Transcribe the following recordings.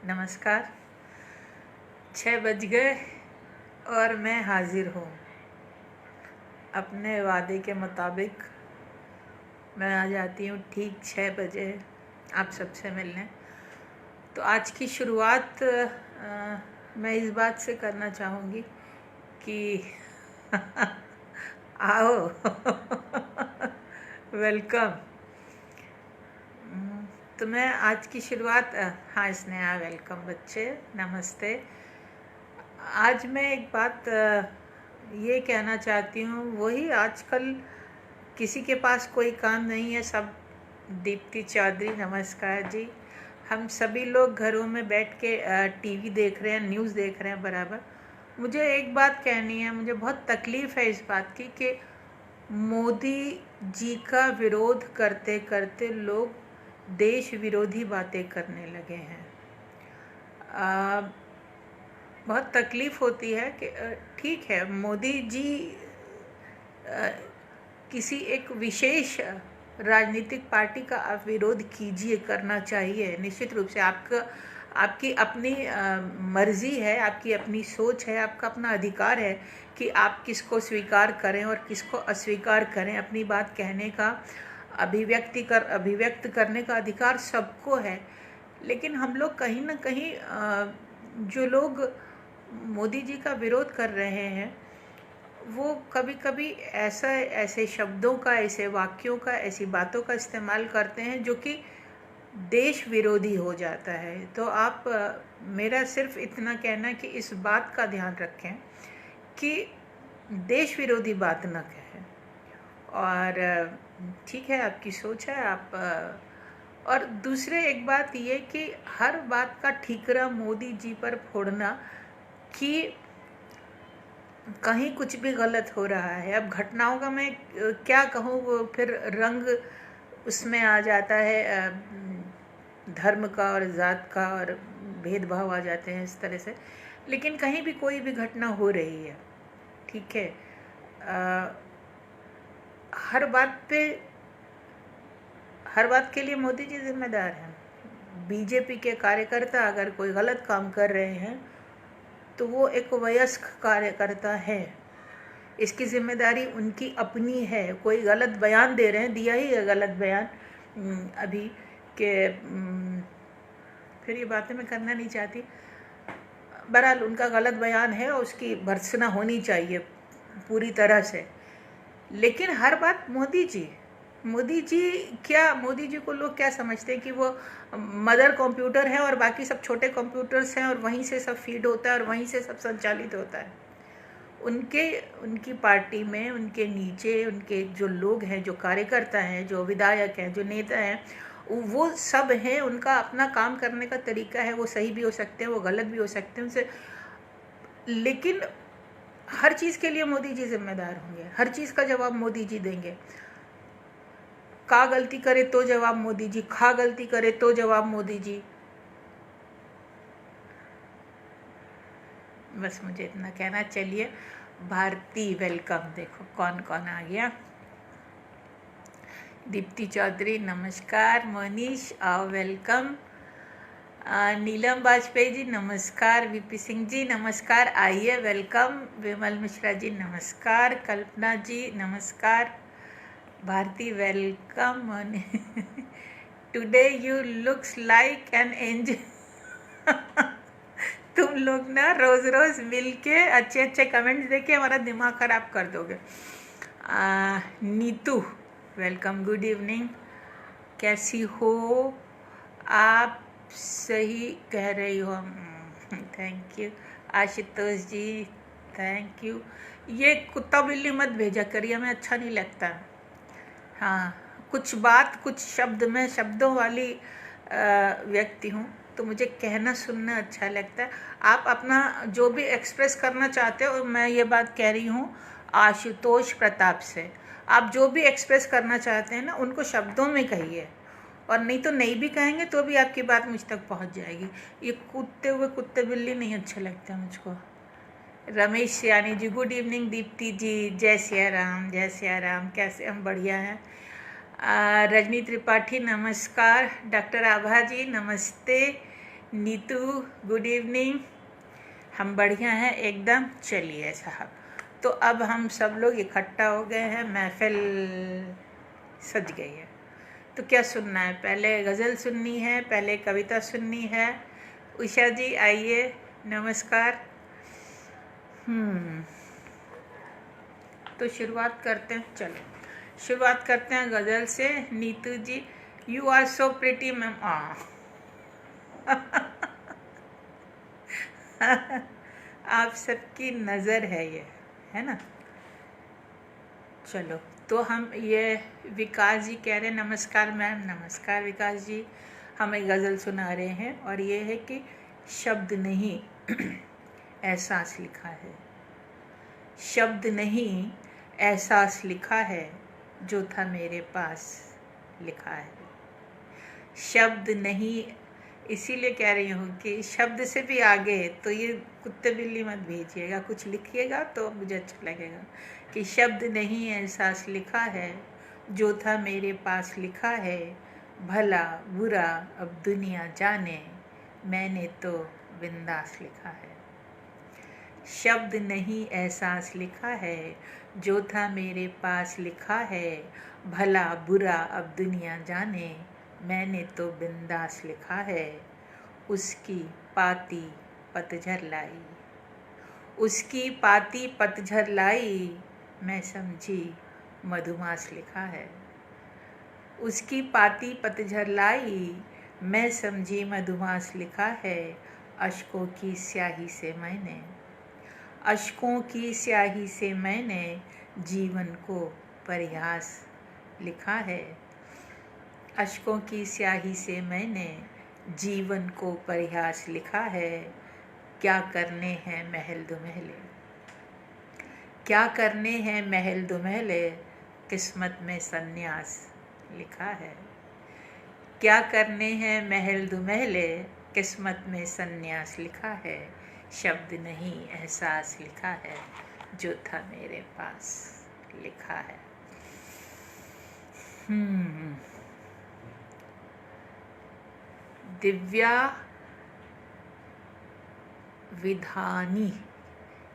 नमस्कार। 6 बज गए और मैं हाजिर हूँ। अपने वादे के मुताबिक मैं आ जाती हूँ ठीक 6 बजे आप सबसे मिलने। तो आज की शुरुआत मैं इस बात से करना चाहूँगी कि आओ वेलकम। तो मैं आज की शुरुआत हाँ स्नेहा, वेलकम बच्चे, नमस्ते। आज मैं एक बात ये कहना चाहती हूँ, वही आजकल किसी के पास कोई काम नहीं है, सब दीप्ति चौधरी, नमस्कार जी। हम सभी लोग घरों में बैठ के टीवी देख रहे हैं, न्यूज़ देख रहे हैं बराबर। मुझे एक बात कहनी है, मुझे बहुत तकलीफ़ है इस बात की कि मोदी जी का विरोध करते करते लोग देश विरोधी बातें करने लगे हैं। बहुत तकलीफ़ होती है कि ठीक है, मोदी जी किसी एक विशेष राजनीतिक पार्टी का आप विरोध कीजिए, करना चाहिए निश्चित रूप से। आपकी अपनी मर्ज़ी है, आपकी अपनी सोच है, आपका अपना अधिकार है कि आप किसको स्वीकार करें और किसको अस्वीकार करें। अपनी बात कहने का, अभिव्यक्त करने का अधिकार सबको है। लेकिन हम लोग कहीं ना कहीं जो लोग मोदी जी का विरोध कर रहे हैं, वो कभी कभी ऐसे शब्दों का, ऐसे वाक्यों का, ऐसी बातों का इस्तेमाल करते हैं जो कि देश विरोधी हो जाता है। तो आप मेरा सिर्फ इतना कहना कि इस बात का ध्यान रखें कि देश विरोधी बात न कहें। और ठीक है, आपकी सोच है, आप और दूसरे एक बात ये कि हर बात का ठीकरा मोदी जी पर फोड़ना कि कहीं कुछ भी गलत हो रहा है। अब घटनाओं का मैं क्या कहूँ, वो फिर रंग उसमें आ जाता है, धर्म का और जात का, और भेदभाव आ जाते हैं इस तरह से। लेकिन कहीं भी कोई भी घटना हो रही है, ठीक है, हर बात के लिए मोदी जी जिम्मेदार हैं। बीजेपी के कार्यकर्ता अगर कोई गलत काम कर रहे हैं तो वो एक वयस्क कार्यकर्ता है, इसकी जिम्मेदारी उनकी अपनी है। कोई गलत बयान दे रहे हैं, दिया ही है गलत बयान अभी के, फिर ये बातें मैं करना नहीं चाहती। बहरहाल उनका गलत बयान है और उसकी भर्त्सना होनी चाहिए पूरी तरह से। लेकिन हर बात मोदी जी को लोग क्या समझते हैं कि वो मदर कंप्यूटर है और बाकी सब छोटे कंप्यूटर्स हैं और वहीं से सब फीड होता है और वहीं से सब संचालित होता है। उनकी पार्टी में, उनके नीचे उनके जो लोग हैं, जो कार्यकर्ता हैं, जो विधायक हैं, जो नेता हैं, वो सब हैं। उनका अपना काम करने का तरीका है, वो सही भी हो सकते हैं, वो गलत भी हो सकते हैं उनसे। लेकिन हर चीज़ के लिए मोदी जी जिम्मेदार होंगे, हर चीज़ का जवाब मोदी जी देंगे। का गलती करे तो जवाब मोदी जी, खा गलती करे तो जवाब मोदी जी। बस मुझे इतना कहना। चलिए, भारती वेलकम। देखो कौन कौन आ गया। दीप्ति चौधरी नमस्कार। मनीष आओ, वेलकम। नीलम वाजपेयी जी नमस्कार। वीपी सिंह जी नमस्कार, आइए, वेलकम। विमल मिश्रा जी नमस्कार। कल्पना जी नमस्कार। Bharti welcome. Today you looks like an angel. तुम लोग ना रोज रोज मिलके अच्छे अच्छे कमेंट्स देके हमारा दिमाग खराब कर दोगे। नीतू वेलकम, गुड इवनिंग, कैसी हो आप? सही कह रही हो, thank you. Ashutosh ji thank you. ये कुत्ता बिल्ली मत भेजा करिए, हमें अच्छा नहीं लगता। हाँ, कुछ शब्द, मैं शब्दों वाली व्यक्ति हूँ, तो मुझे कहना सुनना अच्छा लगता है। आप अपना जो भी एक्सप्रेस करना चाहते हो, मैं ये बात कह रही हूँ आशुतोष प्रताप से, आप जो भी एक्सप्रेस करना चाहते हैं ना, उनको शब्दों में कहिए, और नहीं तो नहीं भी कहेंगे तो भी आपकी बात मुझ तक पहुँच जाएगी। ये कूदते हुए कुत्ते बिल्ली नहीं अच्छे लगते मुझको। रमेश सियानी जी गुड इवनिंग। दीप्ति जी जय सिया राम, जय सिया राम। कैसे? हम बढ़िया हैं। रजनी त्रिपाठी नमस्कार। डॉक्टर आभा जी नमस्ते। Neetu good evening. हम बढ़िया हैं एकदम। चलिए साहब, तो अब हम सब लोग इकट्ठा हो गए हैं, महफिल सज गई है। तो क्या सुनना है? पहले गज़ल सुननी है, पहले कविता सुननी है? उषा जी आइए, नमस्कार। तो शुरुआत करते हैं। चलो शुरुआत करते हैं गज़ल से। Neetu ji, you are so pretty ma'am. आप सबकी नज़र है ये, है ना? चलो, तो हम ये विकास जी कह रहे हैं, नमस्कार मैम। नमस्कार विकास जी। हम एक गज़ल सुना रहे हैं और ये है कि शब्द नहीं एहसास लिखा है। शब्द नहीं एहसास लिखा है, जो था मेरे पास लिखा है। शब्द नहीं, इसीलिए कह रही हूँ कि शब्द से भी आगे तो ये कुत्ते बिल्ली मत भेजिएगा, कुछ लिखिएगा तो मुझे अच्छा लगेगा। कि शब्द नहीं एहसास लिखा है, जो था मेरे पास लिखा है। भला बुरा अब दुनिया जाने, मैंने तो बिंदास लिखा है। शब्द नहीं एहसास लिखा है, जो था मेरे पास लिखा है। भला बुरा अब दुनिया जाने, मैंने तो बिंदास लिखा है। उसकी पाती पतझर लाई, उसकी पाती पतझर लाई, मैं समझी मधुमास लिखा है। उसकी पाती पतझर लाई, मैं समझी मधुमास लिखा है। अश्कों की स्याही से मैंने, अश्कों की स्याही से मैंने जीवन को परिहास लिखा है। अश्कों की स्याही से मैंने जीवन को परिहास लिखा है। क्या करने हैं महल दुमहले, क्या करने हैं महल दुमहले, किस्मत में सन्यास लिखा है। क्या करने हैं महल दुमहले, किस्मत में सन्यास लिखा है। शब्द नहीं एहसास लिखा है, जो था मेरे पास लिखा है। दिव्या विधानी,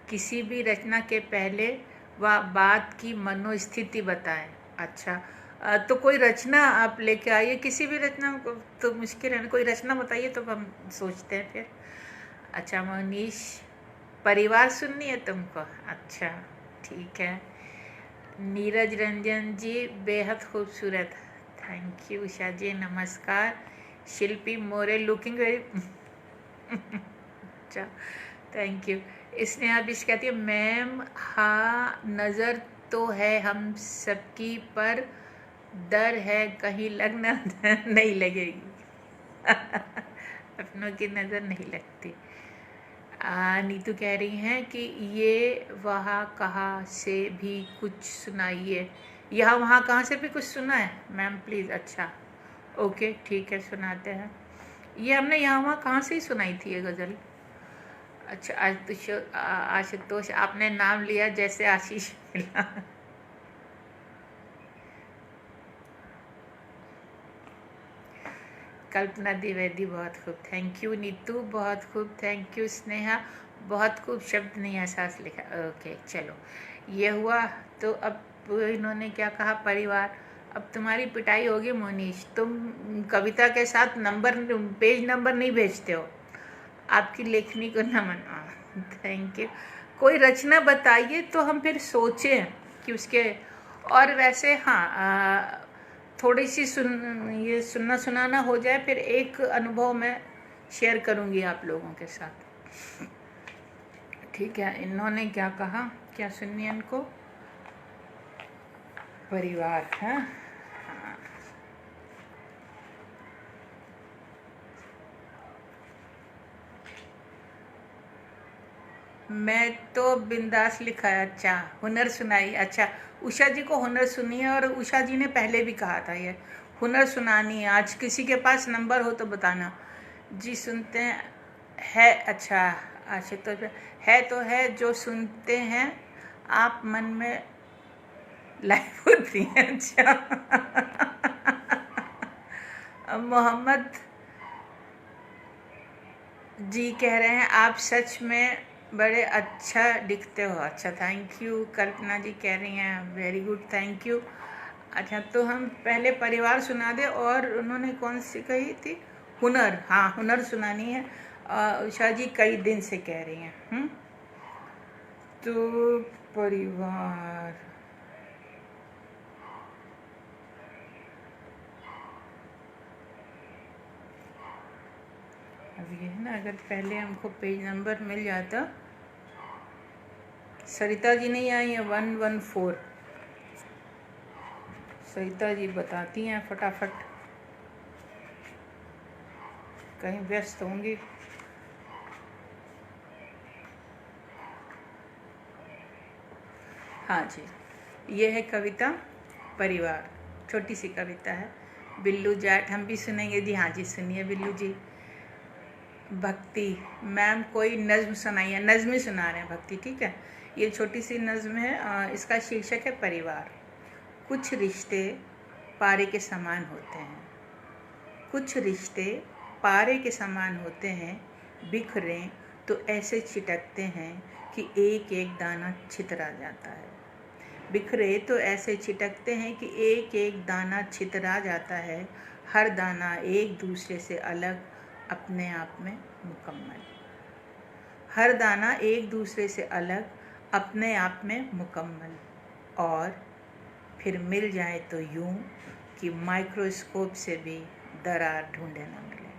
किसी भी रचना के पहले व बाद की मनोस्थिति बताएं। अच्छा, तो कोई रचना आप लेके आइए, किसी भी रचना को। तो मुश्किल है ना, कोई रचना बताइए तो हम सोचते हैं फिर। अच्छा मनीष, परिवार सुननी है तुमको? अच्छा ठीक है। नीरज रंजन जी, बेहद खूबसूरत। Thank you. उषा जी नमस्कार। शिल्पी मोरे, लुकिंग वेरी अच्छा थैंक यू। स्नेहा बिश कहती है, मैम हाँ नज़र तो है हम सबकी, पर डर है कहीं लगना नहीं लगेगी। अपनों की नज़र नहीं लगती। नीतू कह रही हैं कि ये वहाँ कहाँ से भी कुछ सुनाइए। यहाँ वहाँ कहाँ से भी कुछ सुना है मैम प्लीज़? अच्छा ओके ठीक है, सुनाते हैं। ये हमने यहाँ वहाँ कहाँ से ही सुनाई थी ये गज़ल। अच्छा आशुतोष, आपने नाम लिया जैसे आशीष मिला। कल्पना द्विवेदी, बहुत खूब। थैंक यू नीतू, बहुत खूब। थैंक यू स्नेहा, बहुत खूब। शब्द नहीं एहसास लिखा। ओके चलो, ये हुआ। तो अब इन्होंने क्या कहा, परिवार। अब तुम्हारी पिटाई होगी मोनीश, तुम कविता के साथ नंबर, पेज नंबर नहीं भेजते हो। आपकी लेखनी को नमन। Thank you. कोई रचना बताइए तो हम फिर सोचें कि उसके। और वैसे हाँ, थोड़ी सी ये सुनना सुनाना हो जाए, फिर एक अनुभव मैं शेयर करूँगी आप लोगों के साथ। ठीक है, इन्होंने क्या कहा, क्या सुनिए इनको। परिवार है। हाँ मैं तो बिंदास लिखा है। अच्छा हुनर सुनाई। अच्छा उषा जी को हुनर सुनिए, और उषा जी ने पहले भी कहा था ये हुनर सुनानी है। आज किसी के पास नंबर हो तो बताना जी। सुनते हैं है। अच्छा आशुतोष, है तो है जो सुनते हैं आप मन में लाइव होती है। अच्छा मोहम्मद जी कह रहे हैं आप सच में बड़े अच्छा दिखते हो। अच्छा, थैंक यू। कल्पना जी कह रही हैं वेरी गुड, थैंक यू। अच्छा, तो हम पहले परिवार सुना दे। और उन्होंने कौन सी कही थी? हुनर। हाँ, हुनर सुनानी है। उषा जी कई दिन से कह रही हैं। तो परिवार, अब ये है ना, अगर पहले हमको पेज नंबर मिल जाता। सरिता जी नहीं आई है, 114। सरिता जी बताती हैं फटाफट, कहीं व्यस्त होंगी। हाँ जी, ये है कविता परिवार। छोटी सी कविता है। बिल्लू जाट हम भी सुनेंगे जी। हाँ जी, सुनिए बिल्लू जी। भक्ति मैम कोई नज्म सुनाइए। नज्म ही सुना रहे हैं भक्ति, ठीक है। ये छोटी सी नज्म है। इसका शीर्षक है परिवार। कुछ रिश्ते पारे के समान होते हैं, कुछ रिश्ते पारे के समान होते हैं। बिखरें तो ऐसे छिटकते हैं कि एक एक दाना छितरा जाता है। बिखरे तो ऐसे छिटकते हैं कि एक एक दाना छितरा जाता है। हर दाना एक दूसरे से अलग, अपने आप में मुकम्मल। हर दाना एक दूसरे से अलग, अपने आप में मुकम्मल। और फिर मिल जाए तो यूं कि माइक्रोस्कोप से भी दरार ढूंढे न मिले।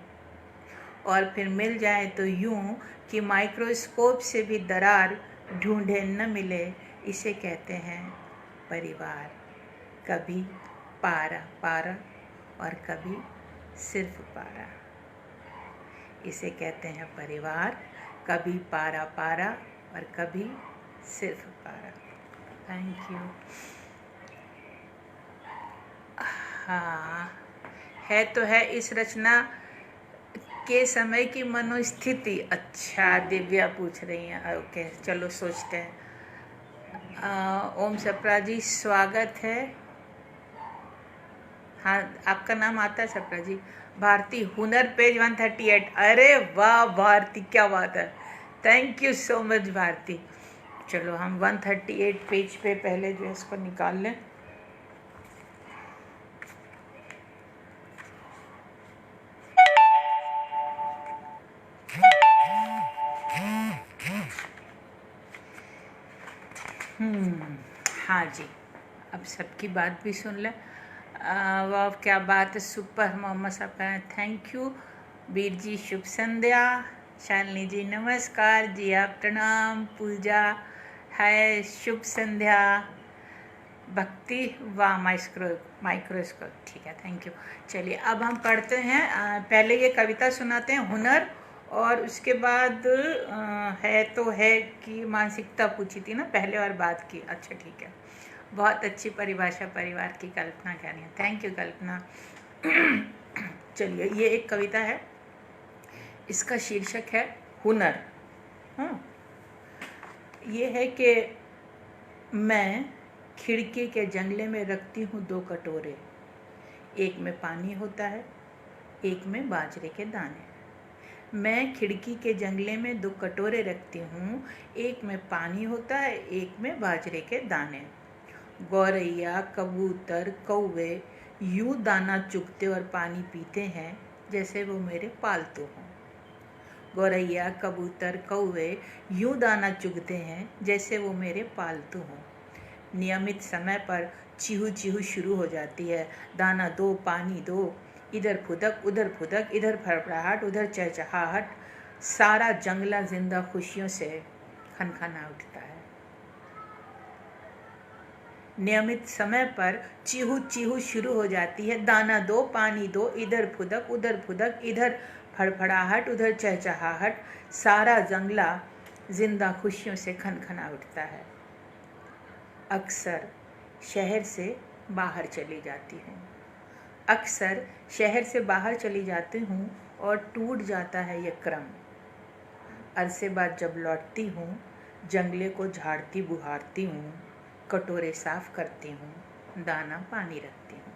और फिर मिल जाए तो यूं कि माइक्रोस्कोप से भी दरार ढूंढे न मिले। इसे कहते हैं परिवार। कभी पारा पारा और कभी सिर्फ पारा। इसे कहते हैं परिवार। कभी पारा पारा और कभी सिर्फ पारा। Thank you. हाँ, है तो है इस रचना के समय की मनोस्थिति। अच्छा, दिव्या पूछ रही हैं। ओके, चलो सोचते हैं। ओम सप्रा जी स्वागत है। हाँ, आपका नाम आता है सप्रा जी। भारती हुनर पेज 138। अरे वाह भारती, क्या बात है। Thank you so much Bharti. चलो हम 138 पेज पे पहले जो है इसको निकाल लें। हाँ जी, अब सबकी बात भी सुन लें। वाह क्या बात है, सुपर। मोहम्मद साहब कहें थैंक यू। वीर जी शुभ संध्या। शालिनी जी नमस्कार जी, आप प्रणाम। पूजा है शुभ संध्या। भक्ति वाह माइक्रोस्कोप, ठीक है, थैंक यू। चलिए अब हम पढ़ते हैं। पहले ये कविता सुनाते हैं हुनर, और उसके बाद है तो है कि मानसिकता पूछी थी ना पहले और बाद की। अच्छा ठीक है, बहुत अच्छी परिभाषा परिवार की कल्पना कह रही है। थैंक यू कल्पना। चलिए ये एक कविता है, इसका शीर्षक है हुनर। हाँ, ये है कि मैं खिड़की के जंगले में रखती हूँ 2 कटोरे। एक में पानी होता है, एक में बाजरे के दाने। मैं खिड़की के जंगले में 2 कटोरे रखती हूँ। एक में पानी होता है, एक में बाजरे के दाने। गौरैया कबूतर कौवे यूं दाना चुगते और पानी पीते हैं जैसे वो मेरे पालतू हों। गौरैया कबूतर कौवे यूं दाना चुगते हैं जैसे वो मेरे पालतू हों। नियमित समय पर चीहू चीहू शुरू हो जाती है। दाना दो, पानी दो। इधर फुदक उधर फुदक, इधर फड़फड़ाहट उधर चहचहाहट। सारा जंगला जिंदा खुशियों से खनखना उठता है। नियमित समय पर चीहू चीहू शुरू हो जाती है। दाना दो, पानी दो। इधर फुदक, इधर फड़फड़ाहट उधर चहचहाहट। सारा जंगला जिंदा खुशियों से खनखना उठता है। अक्सर शहर से बाहर चली जाती हूँ। अक्सर शहर से बाहर चली जाती हूँ और टूट जाता है यह क्रम। अरसे बाद जब लौटती हूँ, जंगले को झाड़ती बुहारती हूँ, कटोरे साफ करती हूँ, दाना पानी रखती हूँ।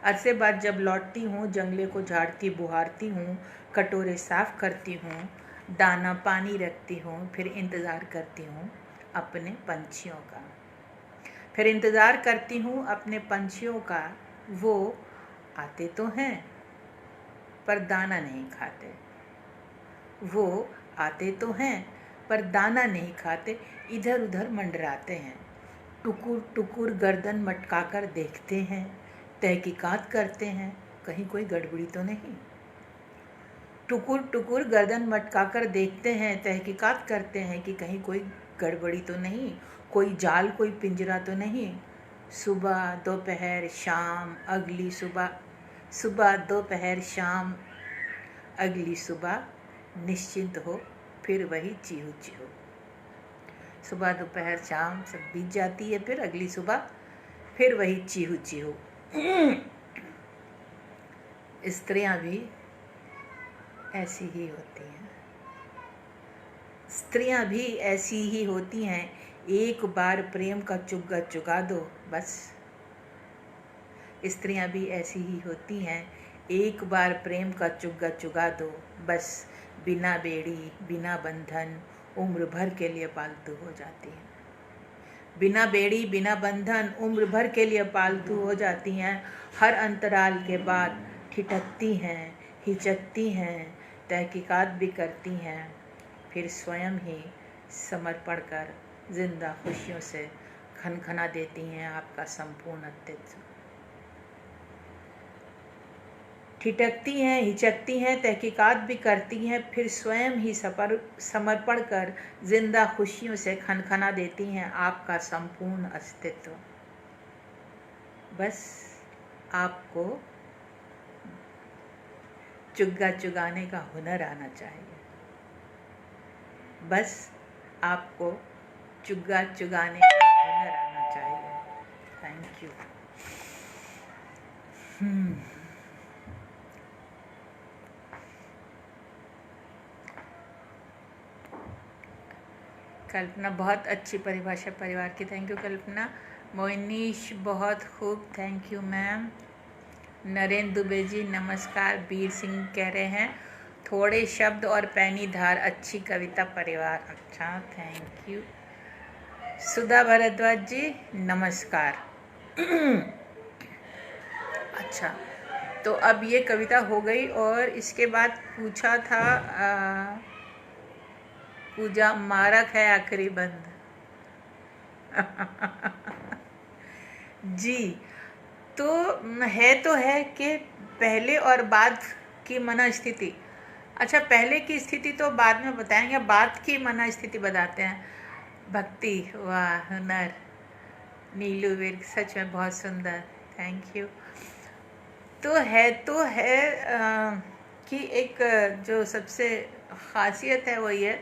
अरसे बाद जब लौटती हूँ, जंगले को झाड़ती बुहारती हूँ, कटोरे साफ करती हूँ, दाना पानी रखती हूँ, फिर इंतज़ार करती हूँ अपने पंछियों का। फिर इंतज़ार करती हूँ अपने पंछियों का। वो आते तो हैं पर दाना नहीं खाते। वो आते तो हैं पर दाना नहीं खाते, इधर उधर मंडराते हैं। टुकुर टुकुर गर्दन मटकाकर देखते हैं, तहकीकात करते हैं, कहीं कोई गड़बड़ी तो नहीं। टुकुर टुकुर गर्दन मटकाकर देखते हैं, तहकीकात करते हैं कि कहीं कोई गड़बड़ी तो नहीं, कोई जाल कोई पिंजरा तो नहीं। सुबह दोपहर शाम अगली सुबह, सुबह दोपहर शाम अगली सुबह, निश्चिंत हो फिर वही चीहू चीहू। सुबह दोपहर शाम सब बीत जाती है, फिर अगली सुबह फिर वही चीहू चीहू। स्त्रियां भी ऐसी ही होती हैं। स्त्रियां भी ऐसी ही होती हैं। एक बार प्रेम का चुग्गा चुगा दो बस। स्त्रियां भी ऐसी ही होती हैं। एक बार प्रेम का चुग्गा चुगा दो बस। बिना बेड़ी बिना बंधन उम्र भर के लिए पालतू हो जाती हैं। बिना बेड़ी बिना बंधन उम्र भर के लिए पालतू हो जाती हैं। हर अंतराल के बाद ठिठकती हैं, हिचकती हैं, तहकीकात भी करती हैं, फिर स्वयं ही समर्पण कर जिंदा खुशियों से खनखना देती हैं आपका संपूर्ण अस्तित्व। ठिठकती हैं, हिचकती हैं, तहकीकात भी करती हैं, फिर स्वयं ही समर्पण कर जिंदा खुशियों से खनखना देती हैं आपका संपूर्ण अस्तित्व। बस आपको चुग्गा चुगाने का हुनर आना चाहिए। बस आपको चुग्गा चुगाने का हुनर आना चाहिए। Thank you. कल्पना बहुत अच्छी परिभाषा परिवार की, थैंक यू कल्पना। मोइनीश बहुत खूब, thank you ma'am. Narendra Dubey ji नमस्कार। बीर सिंह कह रहे हैं थोड़े शब्द और पैनी धार, अच्छी कविता परिवार। अच्छा थैंक यू। सुधा भारद्वाज जी नमस्कार। अच्छा तो अब ये कविता हो गई और इसके बाद पूछा था पूजा मारक है आखिरी बंद। जी तो है कि पहले और बाद की मनस्थिति। अच्छा पहले की स्थिति तो बाद में बताएंगे, बाद की मनस्थिति बताते हैं। भक्ति, वाह हुनर, नीलू विर्क सच में बहुत सुंदर, थैंक यू। तो है कि एक जो सबसे खासियत है वो ये,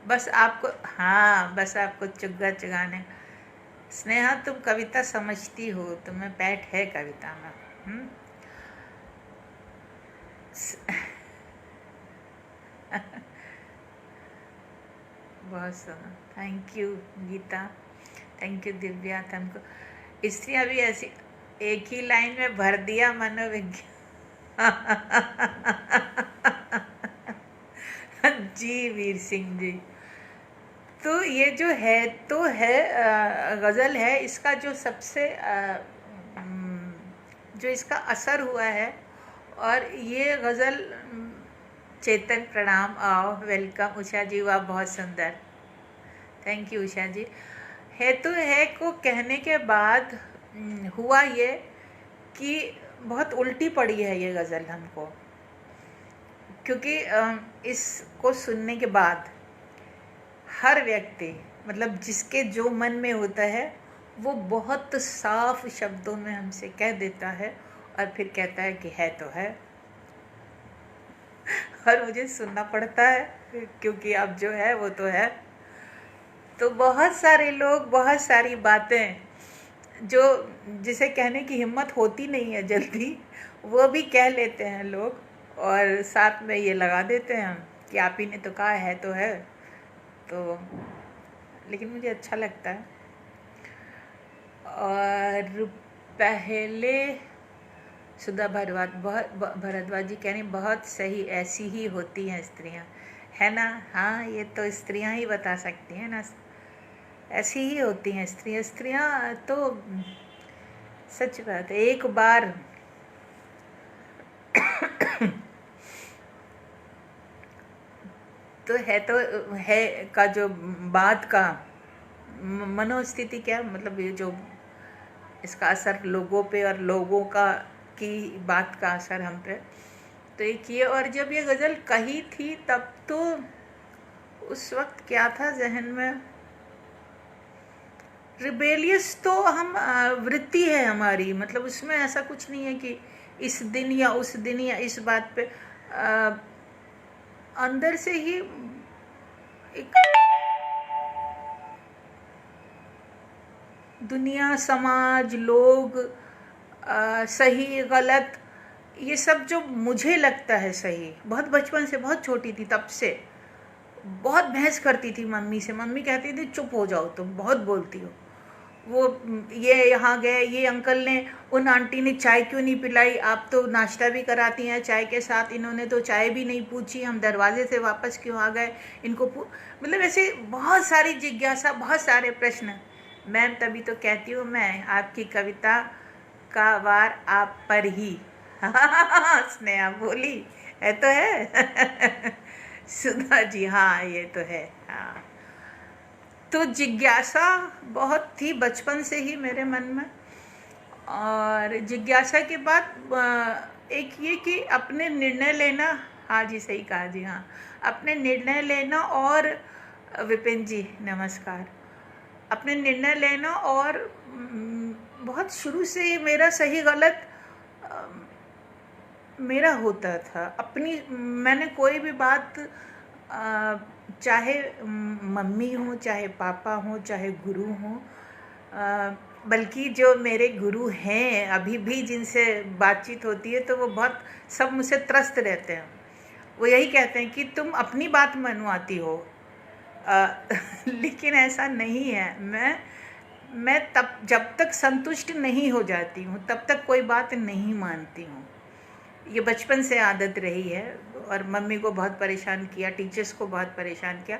बस आपको चुग्गा चुगाने। स्नेहा तुम कविता समझती हो, तुम्हें पैठ है कविता में। बहुत सुना, thank you Geeta, thank you Divya. तुमको स्त्रियां भी ऐसी, एक ही लाइन में भर दिया मनोविज्ञान। जी वीर सिंह जी, तो ये जो है तो है गज़ल है, इसका जो सबसे जो इसका असर हुआ है, और ये गज़ल चेतन प्रणाम, आओ वेलकम। उषा जी वाह बहुत सुंदर, थैंक यू उषा जी। है तो है को कहने के बाद हुआ ये कि बहुत उल्टी पड़ी है ये गज़ल हमको, क्योंकि इसको सुनने के बाद हर व्यक्ति, मतलब जिसके जो मन में होता है वो बहुत साफ शब्दों में हमसे कह देता है और फिर कहता है कि है तो है। और मुझे सुनना पड़ता है क्योंकि अब जो है वो तो है। तो बहुत सारे लोग बहुत सारी बातें जो जिसे कहने की हिम्मत होती नहीं है जल्दी, वो भी कह लेते हैं लोग, और साथ में ये लगा देते हैं कि आप ही ने तो कहा है तो है। तो लेकिन मुझे अच्छा लगता है। और पहले सुधा भरद्वाज जी कह रही बहुत सही, ऐसी ही होती हैं स्त्रियां, है ना। हाँ, ये तो स्त्रियां ही बता सकती हैं ना, ऐसी ही होती हैं स्त्रियां। स्त्रियां तो सच बात है, एक बार तो है का जो बात का मनोस्थिति क्या मतलब, ये जो इसका असर लोगों पे और लोगों का की बात का असर हम पे, तो एक ये। और जब ये गज़ल कही थी तब तो उस वक्त क्या था जहन में, रिबेलियस तो हम वृत्ति है हमारी, मतलब उसमें ऐसा कुछ नहीं है कि इस दिन या उस दिन या इस बात पे, अंदर से ही एक दुनिया, समाज, लोग, सही गलत, ये सब जो मुझे लगता है सही, बहुत बचपन से, बहुत छोटी थी तब से बहुत बहस करती थी मम्मी से। मम्मी कहती थी चुप हो जाओ, तुम बहुत बोलती हो। वो ये यहाँ गए, ये अंकल ने, उन आंटी ने चाय क्यों नहीं पिलाई, आप तो नाश्ता भी कराती हैं चाय के साथ, इन्होंने तो चाय भी नहीं पूछी, हम दरवाजे से वापस क्यों आ गए, इनको मतलब ऐसे बहुत सारी जिज्ञासा, बहुत सारे प्रश्न। मैम तभी तो कहती हूँ मैं, आपकी कविता का वार आप पर ही। स्नेहा बोली, है तो है। सुधा जी, हाँ ये तो है, हाँ। तो जिज्ञासा बहुत थी बचपन से ही मेरे मन में, और जिज्ञासा के बाद एक ये कि अपने निर्णय लेना। हाँ जी, सही कहा जी, हाँ, अपने निर्णय लेना। और विपिन जी नमस्कार। अपने निर्णय लेना, और बहुत शुरू से ही मेरा सही गलत मेरा होता था अपनी। मैंने कोई भी बात, चाहे मम्मी हो, चाहे पापा हो, चाहे गुरु हो, बल्कि जो मेरे गुरु हैं अभी भी जिनसे बातचीत होती है, तो वो बहुत सब मुझसे त्रस्त रहते हैं। वो यही कहते हैं कि तुम अपनी बात मनवाती हो, लेकिन ऐसा नहीं है। मैं तब जब तक संतुष्ट नहीं हो जाती हूँ तब तक कोई बात नहीं मानती हूँ। ये बचपन से आदत रही है, और मम्मी को बहुत परेशान किया, टीचर्स को बहुत परेशान किया,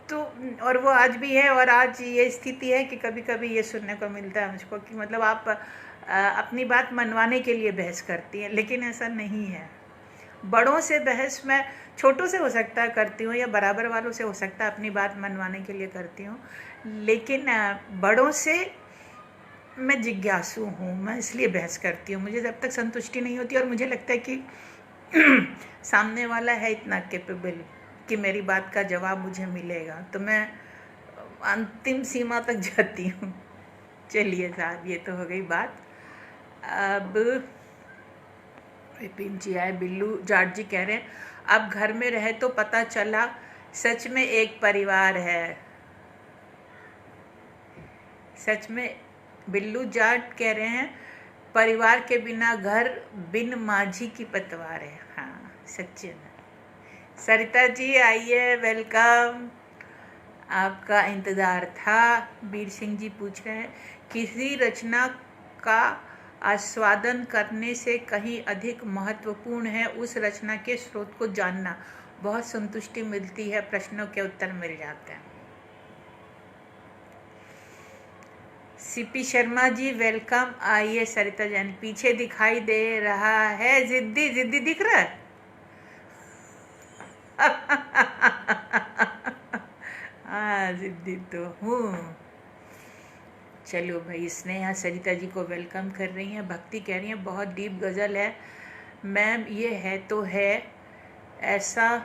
तो और वो आज भी है। और आज ये स्थिति है कि कभी कभी ये सुनने को मिलता है मुझको कि मतलब आप अपनी बात मनवाने के लिए बहस करती हैं, लेकिन ऐसा नहीं है। बड़ों से बहस मैं छोटों से हो सकता है करती हूँ, या बराबर वालों से हो सकता है अपनी बात मनवाने के लिए करती हूँ, लेकिन बड़ों से मैं जिज्ञासु हूँ, मैं इसलिए बहस करती हूँ। मुझे जब तक संतुष्टि नहीं होती और मुझे लगता है कि सामने वाला है इतना कैपेबल कि मेरी बात का जवाब मुझे मिलेगा, तो मैं अंतिम सीमा तक जाती हूँ। चलिए साहब, ये तो हो गई बात। अब विपिन जी आए। बिल्लू जाट जी कह रहे हैं अब घर में रहे तो पता चला सच में एक परिवार है। सच में बिल्लू जाट कह रहे हैं परिवार के बिना घर बिन माझी की पतवार है। हाँ, सच्चे में। सरिता जी आइए, वेलकम, आपका इंतज़ार था। बीर सिंह जी पूछ रहे हैं किसी रचना का आस्वादन करने से कहीं अधिक महत्वपूर्ण है उस रचना के स्रोत को जानना। बहुत संतुष्टि मिलती है, प्रश्नों के उत्तर मिल जाते हैं। सीपी शर्मा जी वेलकम, आइए। सरिता जैन पीछे दिखाई दे रहा है, जिद्दी जिद्दी दिख रहा है। हाँ, जिद्दी तो हूँ। चलो भाई, स्नेहा सरिता जी को वेलकम कर रही हैं। भक्ति कह रही हैं बहुत डीप गज़ल है मैम, ये है तो है ऐसा,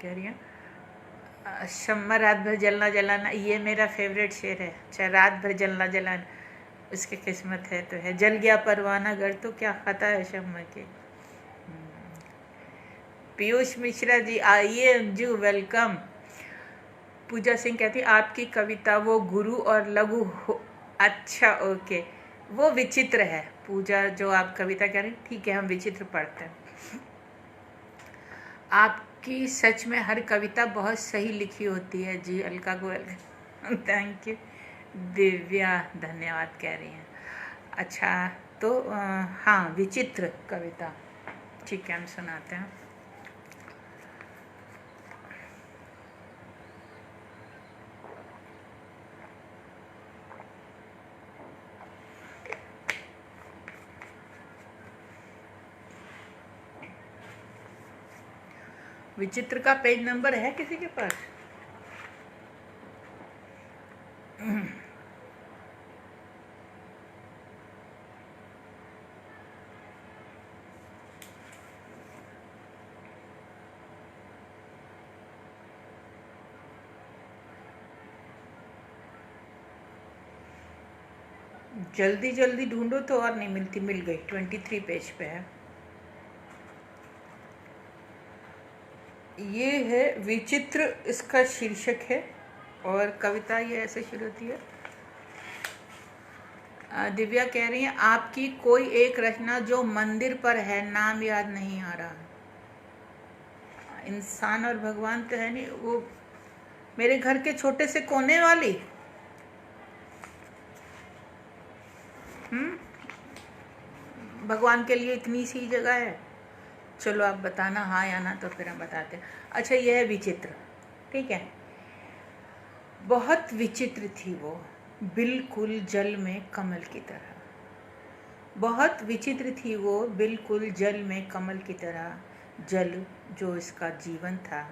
कह रही हैं शम्मा रात भर जलना जलाना, ये मेरा फेवरेट शेर है। अच्छा, रात भर जलना जलाना, उसकी किस्मत है तो है। जल गया परवाना घर तो क्या खाता है शम्मा के। पीयूष मिश्रा जी आइए। अंजू वेलकम। पूजा सिंह कहती आपकी कविता वो गुरु और लघु हो। अच्छा, ओके, वो विचित्र है पूजा, जो आप कविता कह रही, ठीक है, हम विचित्र पढ़ते हैं। आपकी सच में हर कविता बहुत सही लिखी होती है जी। Alka Goyal thank you. दिव्या धन्यवाद कह रही हैं। अच्छा, तो हाँ, विचित्र कविता, ठीक है, हम सुनाते हैं। विचित्र का पेज नंबर है किसी के पास? जल्दी जल्दी ढूंढो तो और नहीं मिलती, मिल गई, 23 पेज पे है। ये है विचित्र, इसका शीर्षक है, और कविता ये ऐसे शुरू होती है। दिव्या कह रही है आपकी कोई एक रचना जो मंदिर पर है, नाम याद नहीं आ रहा। इंसान और भगवान तो है नहीं, वो मेरे घर के छोटे से कोने वाली। भगवान के लिए इतनी सी जगह है। चलो आप बताना हाँ या ना, तो फिर हम बताते हैं। अच्छा, यह है विचित्र, ठीक है। बहुत विचित्र थी वो, बिल्कुल जल में कमल की तरह। बहुत विचित्र थी वो, बिल्कुल जल में कमल की तरह। जल जो इसका जीवन था,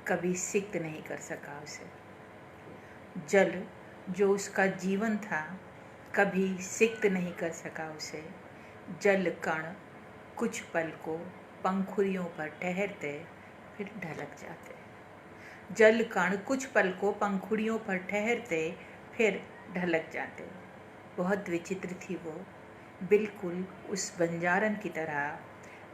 कभी सिक्त नहीं कर सका उसे। जल जो उसका जीवन था, कभी सिक्त नहीं कर सका उसे। जल कण कुछ पल को पंखुड़ियों पर ठहरते, फिर ढलक जाते। जल कण कुछ पल को पंखुड़ियों पर ठहरते, फिर ढलक जाते। बहुत विचित्र थी वो, बिल्कुल उस बंजारन की तरह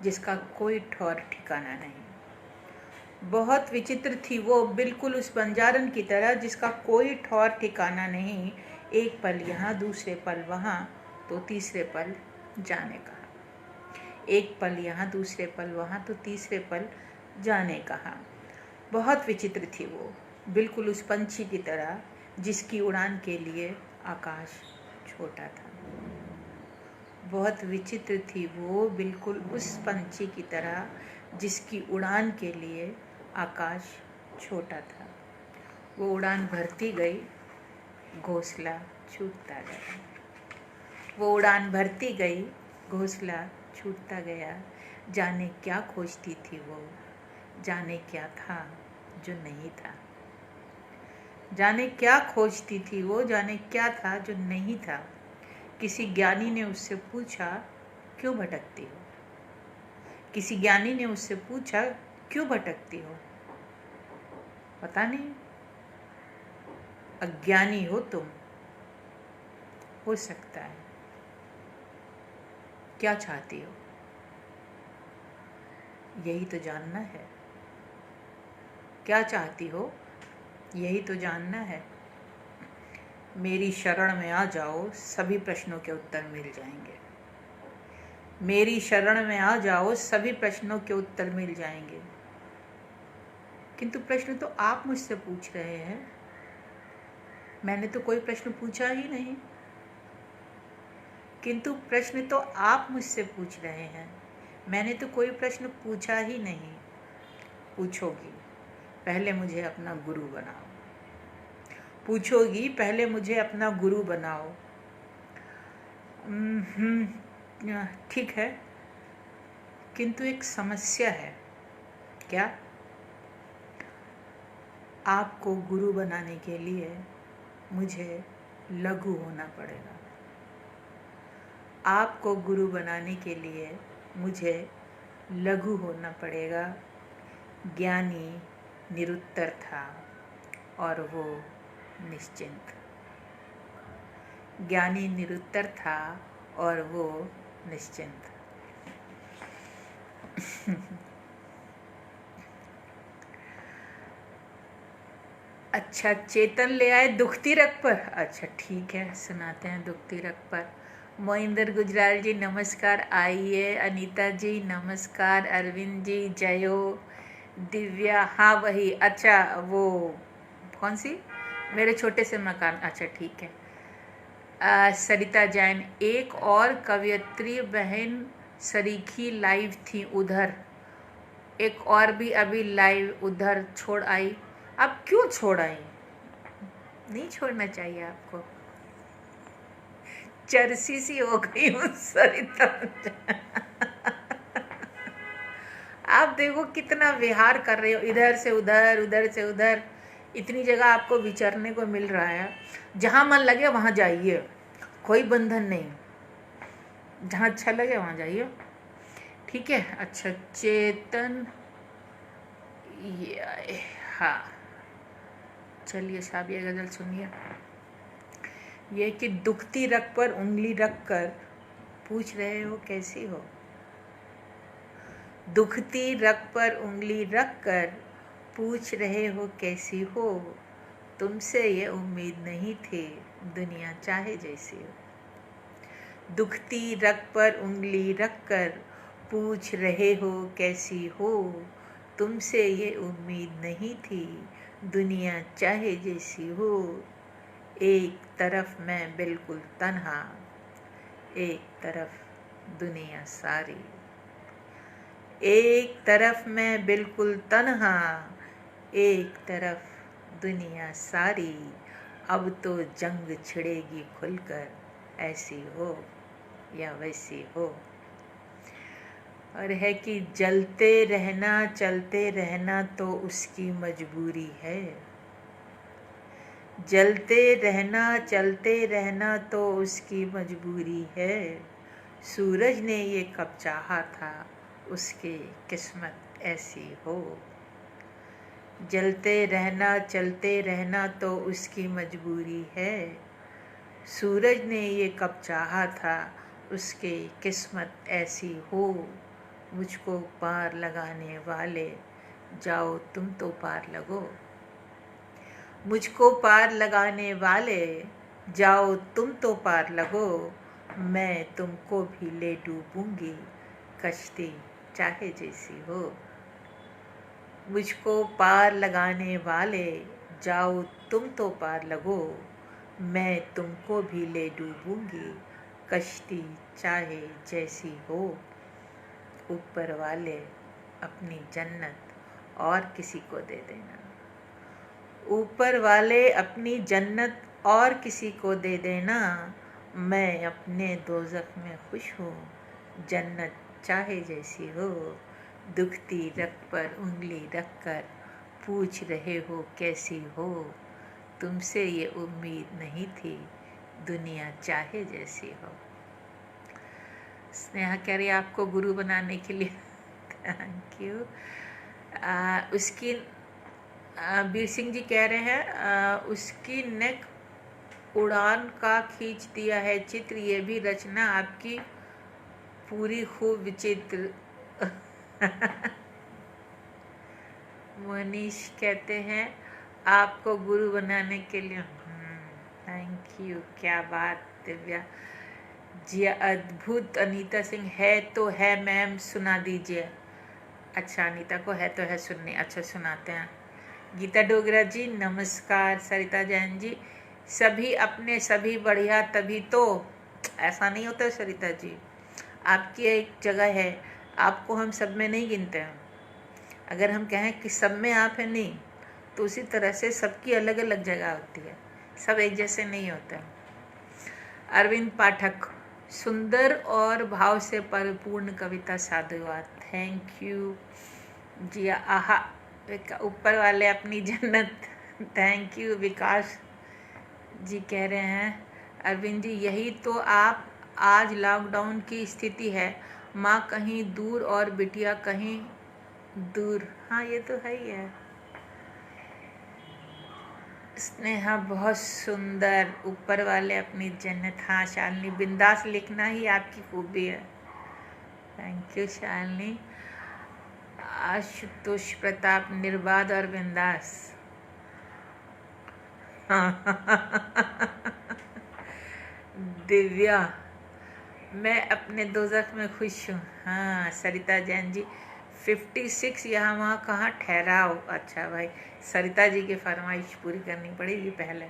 जिसका कोई ठौर ठिकाना नहीं। बहुत विचित्र थी वो, बिल्कुल उस बंजारन की तरह जिसका कोई ठौर ठिकाना नहीं। एक पल यहाँ, दूसरे पल वहाँ, तो तीसरे पल जाने कहा। एक पल यहाँ, दूसरे पल वहाँ, तो तीसरे पल जाने कहा। बहुत विचित्र थी वो, बिल्कुल उस पंछी की तरह जिसकी उड़ान के लिए आकाश छोटा था। बहुत विचित्र थी वो, बिल्कुल उस पंछी की तरह जिसकी उड़ान के लिए आकाश छोटा था। वो उड़ान भरती गई, घोंसला छूटता गया। वो उड़ान भरती गई, घोंसला छूटता गया। जाने क्या खोजती थी वो, जाने क्या था जो नहीं था। जाने क्या खोजती थी वो, जाने क्या था जो नहीं था। किसी ज्ञानी ने उससे पूछा, क्यों भटकती हो? किसी ज्ञानी ने उससे पूछा, क्यों भटकती हो? पता नहीं, अज्ञानी हो तुम, हो सकता है। क्या चाहती हो? यही तो जानना है। क्या चाहती हो, यही तो जानना है। मेरी शरण में आ जाओ, सभी प्रश्नों के उत्तर मिल जाएंगे। मेरी शरण में आ जाओ, सभी प्रश्नों के उत्तर मिल जाएंगे। किंतु प्रश्न तो आप मुझसे पूछ रहे हैं, मैंने तो कोई प्रश्न पूछा ही नहीं। किंतु प्रश्न तो आप मुझसे पूछ रहे हैं, मैंने तो कोई प्रश्न पूछा ही नहीं। पूछोगी, पहले मुझे अपना गुरु बनाओ। पूछोगी, पहले मुझे अपना गुरु बनाओ। ठीक है, किंतु एक समस्या है। क्या? आपको गुरु बनाने के लिए मुझे लघु होना पड़ेगा। आपको गुरु बनाने के लिए मुझे लघु होना पड़ेगा। ज्ञानी निरुत्तर था और वो निश्चिंत। ज्ञानी निरुत्तर था और वो निश्चिंत। अच्छा, चेतन ले आए दुखती रग पर। अच्छा ठीक है, सुनाते हैं दुखती रग पर। मोइंदर गुजराल जी नमस्कार, आइए। अनीता जी नमस्कार, अरविंद जी जय हो। दिव्या, हाँ वही, अच्छा वो कौन सी, मेरे छोटे से मकान, अच्छा ठीक है। सरिता जैन, एक और कवयित्री बहन सरीखी लाइव थी उधर, एक और भी अभी लाइव उधर छोड़ आई। अब क्यों छोड़ आई? नहीं छोड़ना चाहिए आपको। चरसी सी हो गई हूँ सरिता जैन। आप देखो कितना विहार कर रहे हो, इधर से उधर, उधर से उधर, इतनी जगह आपको विचरने को मिल रहा है। जहाँ मन लगे वहाँ जाइए, कोई बंधन नहीं, जहाँ अच्छा लगे वहाँ जाइए, ठीक है। अच्छा चेतन, ये हाँ चलिए साबिया गजल सुनिए। ये कि दुखती रग पर उंगली रख कर पूछ रहे हो कैसी हो, दुखती रग पर उंगली रख कर पूछ रहे हो कैसी हो, तुमसे ये उम्मीद नहीं थी दुनिया चाहे जैसी हो। दुखती रग पर उंगली रख कर पूछ रहे हो कैसी हो, तुमसे ये उम्मीद नहीं थी दुनिया चाहे जैसी हो। एक तरफ मैं बिल्कुल तन्हा, एक तरफ दुनिया सारी, एक तरफ मैं बिल्कुल तन्हा, एक तरफ दुनिया सारी, अब तो जंग छिड़ेगी खुलकर, ऐसी हो या वैसी हो। और है कि जलते रहना चलते रहना तो उसकी मजबूरी है, जलते रहना चलते रहना तो उसकी मजबूरी है। सूरज ने ये कब चाहा था उसकी किस्मत ऐसी हो, जलते रहना चलते रहना तो उसकी मजबूरी है। सूरज ने ये कब चाहा था उसकी किस्मत ऐसी हो। मुझको पार लगाने वाले जाओ तुम तो पार लगो, मुझको पार लगाने वाले जाओ तुम तो पार लगो, मैं तुमको भी ले डूबूंगी कश्ती चाहे जैसी हो। मुझको पार लगाने वाले जाओ तुम तो पार लगो, मैं तुमको भी ले डूबूंगी कश्ती चाहे जैसी हो। ऊपर वाले अपनी जन्नत और किसी को दे देना, ऊपर वाले अपनी जन्नत और किसी को दे देना, मैं अपने दोज़ख में खुश हूँ जन्नत चाहे जैसी हो। दुखती रग पर उंगली रख कर पूछ रहे हो कैसी हो, तुमसे ये उम्मीद नहीं थी दुनिया चाहे जैसी हो। स्नेहा कह रही आपको गुरु बनाने के लिए थैंक यू। उसकी बीर सिंह जी कह रहे हैं उसकी नेक उड़ान का खींच दिया है चित्र, ये भी रचना आपकी पूरी खूब विचित्र। मनीष कहते हैं आपको गुरु बनाने के लिए थैंक यू, क्या बात दिव्या जी, अद्भुत। अनीता सिंह है तो है मैम सुना दीजिए। अच्छा अनीता को है तो है सुननी, अच्छा सुनाते हैं। गीता डोगरा जी नमस्कार। सरिता जैन जी सभी अपने सभी बढ़िया तभी तो, ऐसा नहीं होता सरिता जी, आपकी एक जगह है, आपको हम सब में नहीं गिनते हैं। अगर हम कहें कि सब में आप हैं, नहीं, तो उसी तरह से सबकी अलग अलग जगह होती है, सब एक जैसे नहीं होते। अरविंद पाठक सुंदर और भाव से परिपूर्ण कविता साधुवाद, थैंक यू जी। आहा ऊपर वाले अपनी जन्नत, थैंक यू। विकास जी कह रहे हैं अरविंद जी यही तो आप आज लॉकडाउन की स्थिति है, माँ कहीं दूर और बिटिया कहीं दूर। हाँ ये तो है ही है। स्नेहा बहुत सुंदर, ऊपर वाले अपनी जन्नत। हाँ शालिनी, बिंदास लिखना ही आपकी खूबी है, थैंक यू शालिनी। आशुतोष प्रताप निर्बाध और बिंदास। दिव्या मैं अपने दोज़ख में खुश हूँ। हाँ सरिता जैन जी 56 यहाँ वहाँ कहाँ ठहराओ। अच्छा भाई सरिता जी की फरमाइश पूरी करनी पड़ेगी पहले।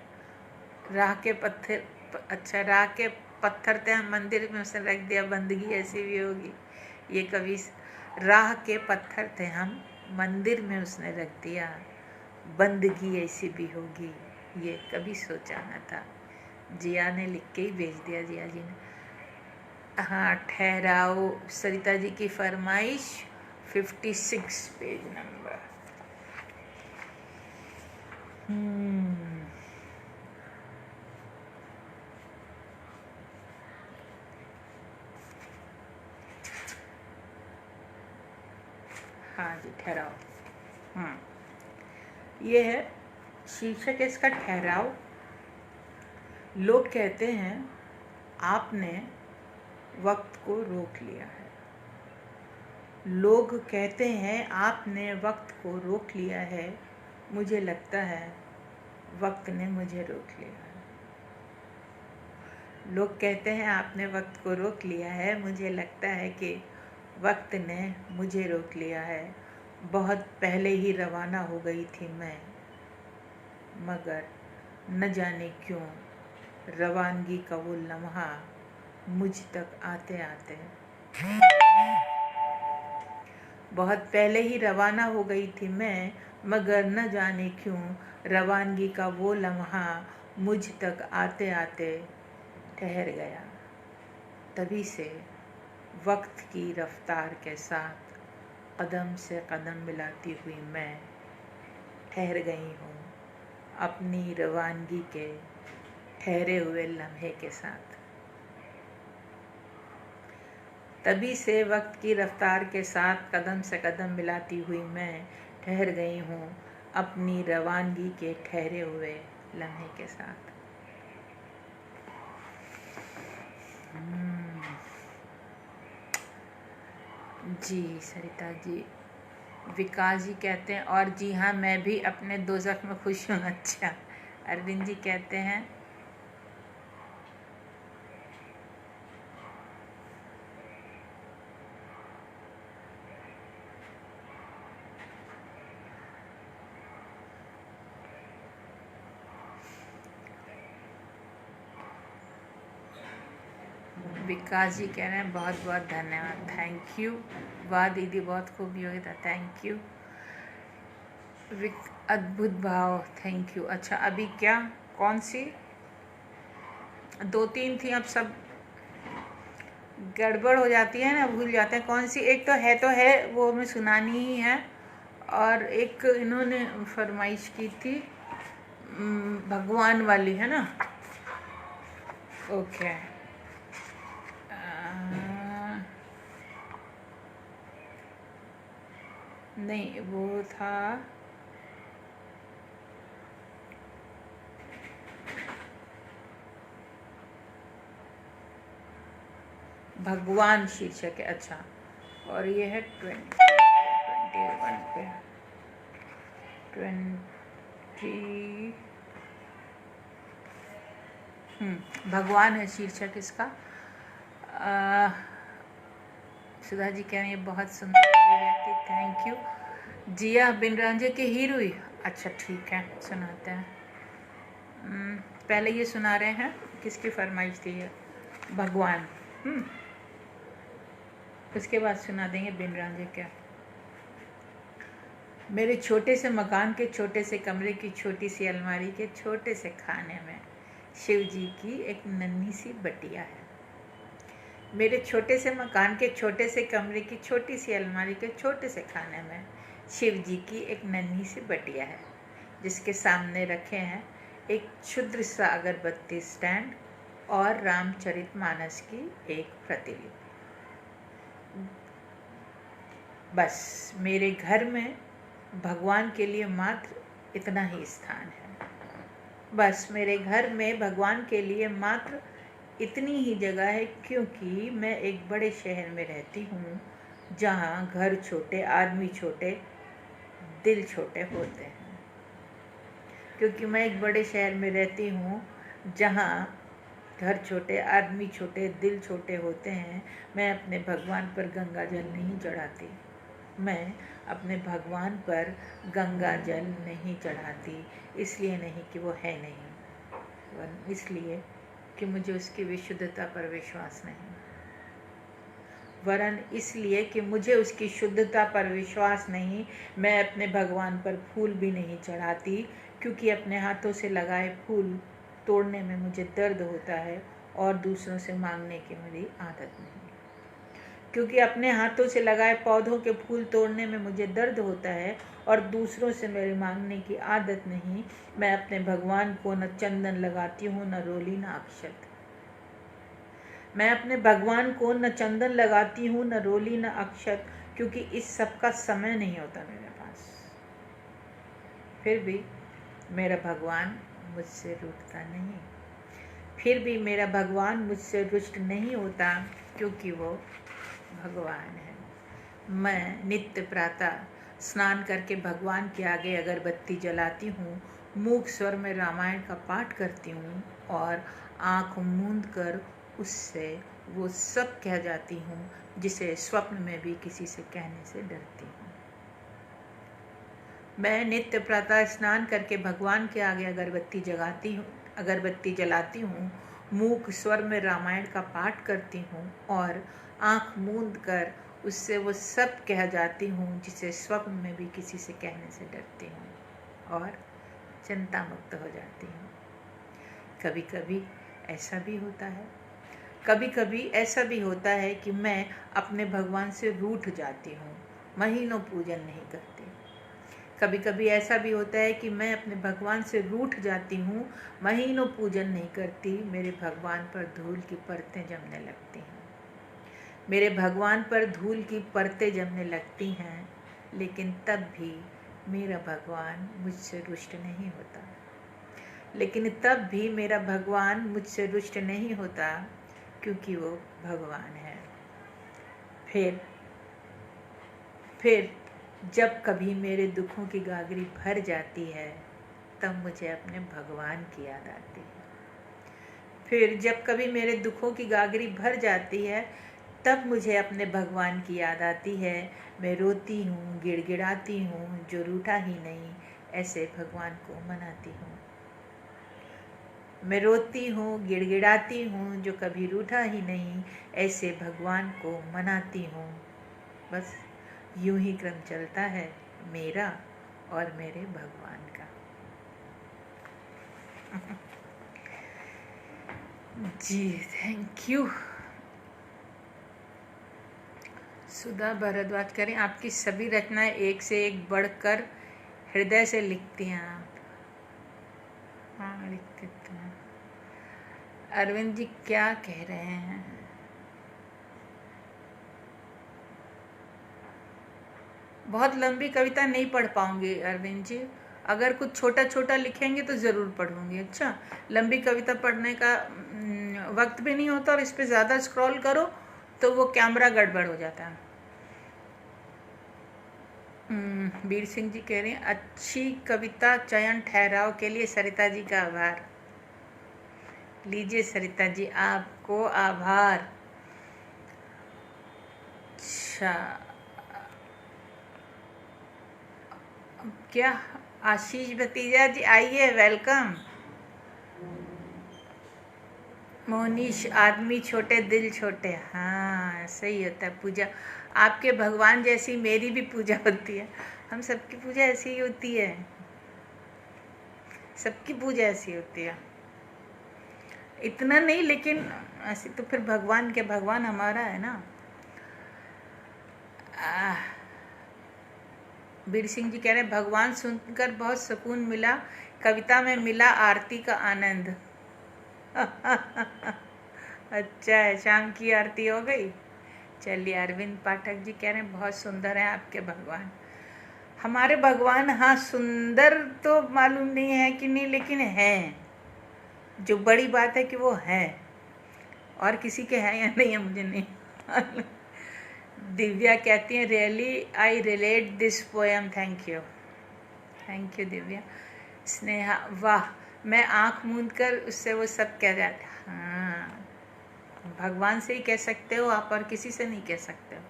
राह के पत्थर अच्छा, राह के पत्थर थे, हम मंदिर में उसने रख दिया, बंदगी ऐसी भी होगी। ये कभी राह के पत्थर थे, हम मंदिर में उसने रख दिया, बंदगी ऐसी भी होगी, ये कभी सोचा न था। जिया ने लिख के ही भेज दिया, जिया जी ने। हाँ, ठहराओ सरिता जी की फरमाइश 56 पेज नंबर। हाँ जी, ठहराओ। ये है शीर्षक है इसका, ठहराओ। लोग कहते हैं आपने वक्त को रोक लिया है। लोग कहते हैं आपने वक्त को रोक लिया है। मुझे लगता है वक्त ने मुझे रोक लिया है। लोग कहते हैं आपने वक्त को रोक लिया है। मुझे लगता है कि वक्त ने मुझे रोक लिया है। बहुत पहले ही रवाना हो गई थी मैं, मगर न जाने क्यों रवानगी का वो लम्हा मुझ तक आते आते, बहुत पहले ही रवाना हो गई थी मैं, मगर न जाने क्यों रवानगी का वो लम्हा मुझ तक आते आते ठहर गया। तभी से वक्त की रफ्तार के साथ कदम से कदम मिलाती हुई मैं ठहर गई हूँ अपनी रवानगी के ठहरे हुए लम्हे के साथ। तभी से वक्त की रफ्तार के साथ कदम से कदम मिलाती हुई मैं ठहर गई हूँ अपनी रवानगी के ठहरे हुए लम्हे के साथ। जी सरिता जी। विकास जी कहते हैं और जी हाँ, मैं भी अपने दोज़ख में खुश हूँ। अच्छा, अरविंद जी कहते हैं विकास जी कह रहे हैं बहुत बहुत धन्यवाद, थैंक यू। वाह दीदी, बहुत खूबी होगी था, थैंक यू। अद्भुत भाव, थैंक यू। अच्छा, अभी क्या, कौन सी 2-3 थी, अब सब गड़बड़ हो जाती है ना, भूल जाते हैं कौन सी। एक तो है वो हमें सुनानी ही है, और एक इन्होंने फरमाइश की थी भगवान वाली, है ना। ओके, नहीं वो था भगवान शीर्षक है। अच्छा, और ये है 21 पे 20 भगवान है शीर्षक इसका। सुधा जी कह रही है बहुत सुंदर व्यक्ति, थैंक यू। जिया बिन रांझे के हीरोई। अच्छा ठीक है, सुनाते हैं। पहले ये सुना रहे हैं, किसकी फरमाइश थी ये, भगवान। उसके बाद सुना देंगे बिन रांझे क्या। मेरे छोटे से मकान के छोटे से कमरे की छोटी सी अलमारी के छोटे से खाने में शिव जी की एक नन्ही सी बटिया है। मेरे छोटे से मकान के छोटे से कमरे की छोटी सी अलमारी के छोटे से खाने में शिव जी की एक नन्ही सी बटिया है, जिसके सामने रखे हैं एक क्षुद्र सा अगरबत्ती स्टैंड और रामचरितमानस की एक प्रतिलिपि। बस मेरे घर में भगवान के लिए मात्र इतना ही स्थान है। बस मेरे घर में भगवान के लिए मात्र इतनी ही जगह है, क्योंकि मैं एक बड़े शहर में रहती हूँ जहाँ घर छोटे, आदमी छोटे, दिल छोटे होते हैं। क्योंकि मैं एक बड़े शहर में रहती हूँ जहाँ घर छोटे, आदमी छोटे, दिल छोटे होते हैं, मैं अपने भगवान पर गंगा जल नहीं चढ़ाती। मैं अपने भगवान पर गंगा जल नहीं चढ़ाती, इसलिए नहीं कि वो है नहीं, इसलिए क्योंकि मुझे उसकी विशुद्धता पर विश्वास नहीं, वरन इसलिए कि मुझे उसकी शुद्धता पर विश्वास नहीं, मैं अपने भगवान पर फूल भी नहीं चढ़ाती, क्योंकि अपने हाथों से लगाए फूल तोड़ने में मुझे दर्द होता है और दूसरों से मांगने की मेरी आदत नहीं। क्योंकि अपने हाथों से लगाए पौधों के फूल तोड़ने में मुझे दर्द होता है और दूसरों से मेरी मांगने की आदत नहीं, मैं अपने भगवान को न चंदन लगाती हूँ, न रोली, न अक्षत। मैं अपने भगवान को न चंदन लगाती हूँ, न रोली, न अक्षत, क्योंकि इस सब का समय नहीं होता मेरे पास। फिर भी मेरा भगवान मुझसे रूठता नहीं, फिर भी मेरा भगवान मुझसे रुष्ट नहीं होता, क्योंकि वो भगवान है। मैं नित्य प्रातः स्नान करके भगवान के आगे अगरबत्ती जलाती हूँ, मूक स्वर में रामायण का पाठ करती हूँ और आँख मूंद कर उससे वो सब कह जाती हूँ जिसे स्वप्न में भी किसी से कहने से डरती हूँ। मैं नित्य प्रातः स्नान करके भगवान के आगे अगरबत्ती जलाती हूँ, मूक स्वर में रामायण का पाठ करती हूँ और आँख मूंद कर उससे वो सब कह जाती हूँ जिसे स्वप्न में भी किसी से कहने से डरती हूँ और चिंता मुक्त हो जाती हूँ। कभी कभी ऐसा भी होता है, कभी कभी ऐसा भी होता है कि मैं अपने भगवान से रूठ जाती हूँ, महीनों पूजन नहीं करती। कभी कभी ऐसा भी होता है कि मैं अपने भगवान से रूठ जाती हूँ, महीनों पूजन नहीं करती, मेरे भगवान पर धूल की परतें जमने लगती हैं। मेरे भगवान पर धूल की परतें जमने लगती हैं, लेकिन तब भी मेरा भगवान मुझसे रुष्ट नहीं होता। लेकिन तब भी मेरा भगवान मुझसे रुष्ट नहीं होता, क्योंकि वो भगवान है। फिर जब कभी मेरे दुखों की गागरी भर जाती है, तब मुझे अपने भगवान की याद आती है। फिर जब कभी मेरे दुखों की गागरी भर जाती है, तब मुझे अपने भगवान की याद आती है। मैं रोती हूँ, गिड़गिड़ाती हूँ, जो रूठा ही नहीं, ऐसे भगवान को मनाती हूँ। मैं रोती हूँ, गिड़गिड़ाती हूँ, जो कभी रूठा ही नहीं, ऐसे भगवान को मनाती हूँ। बस यूं ही क्रम चलता है मेरा और मेरे भगवान का। जी थैंक यू। सुधा भारद्वाज करें, आपकी सभी रचनाएं एक से एक बढ़कर हृदय से लिखती हैं आप। हाँ लिखते तो हैं। अरविंद जी क्या कह रहे हैं? बहुत लंबी कविता नहीं पढ़ पाऊंगी अरविंद जी, अगर कुछ छोटा छोटा लिखेंगे तो ज़रूर पढ़ूंगी। अच्छा, लंबी कविता पढ़ने का वक्त भी नहीं होता और इस पर ज़्यादा स्क्रॉल करो तो वो कैमरा गड़बड़ हो जाता है। वीर सिंह जी कह रहे हैं, अच्छी कविता चयन ठहराव के लिए सरिता जी का आभार। लीजिए सरिता जी, आपको आभार। अच्छा, क्या आशीष भतीजा जी आइए, वेलकम। मोनीश, आदमी छोटे दिल छोटे, हाँ सही होता है। पूजा आपके भगवान जैसी मेरी भी पूजा होती है, हम सबकी पूजा ऐसी ही होती है, सबकी पूजा ऐसी होती है। इतना नहीं, लेकिन ऐसे तो फिर भगवान के भगवान हमारा है ना। वीर सिंह जी कह रहे हैं, भगवान सुनकर बहुत सुकून मिला, कविता में मिला आरती का आनंद। अच्छा है, शाम की आरती हो गई। चलिए, अरविंद पाठक जी कह रहे हैं, बहुत सुंदर है आपके भगवान। हमारे भगवान, हाँ सुंदर तो मालूम नहीं है कि नहीं, लेकिन हैं। जो बड़ी बात है कि वो हैं, और किसी के हैं या नहीं है मुझे नहीं। दिव्या कहती हैं, really I relate this poem, thank you Divya. Sneha, वाह, मैं आँख मूंद कर उससे वो सब कह जाते। हाँ, भगवान से ही कह सकते हो आप, और किसी से नहीं कह सकते हो।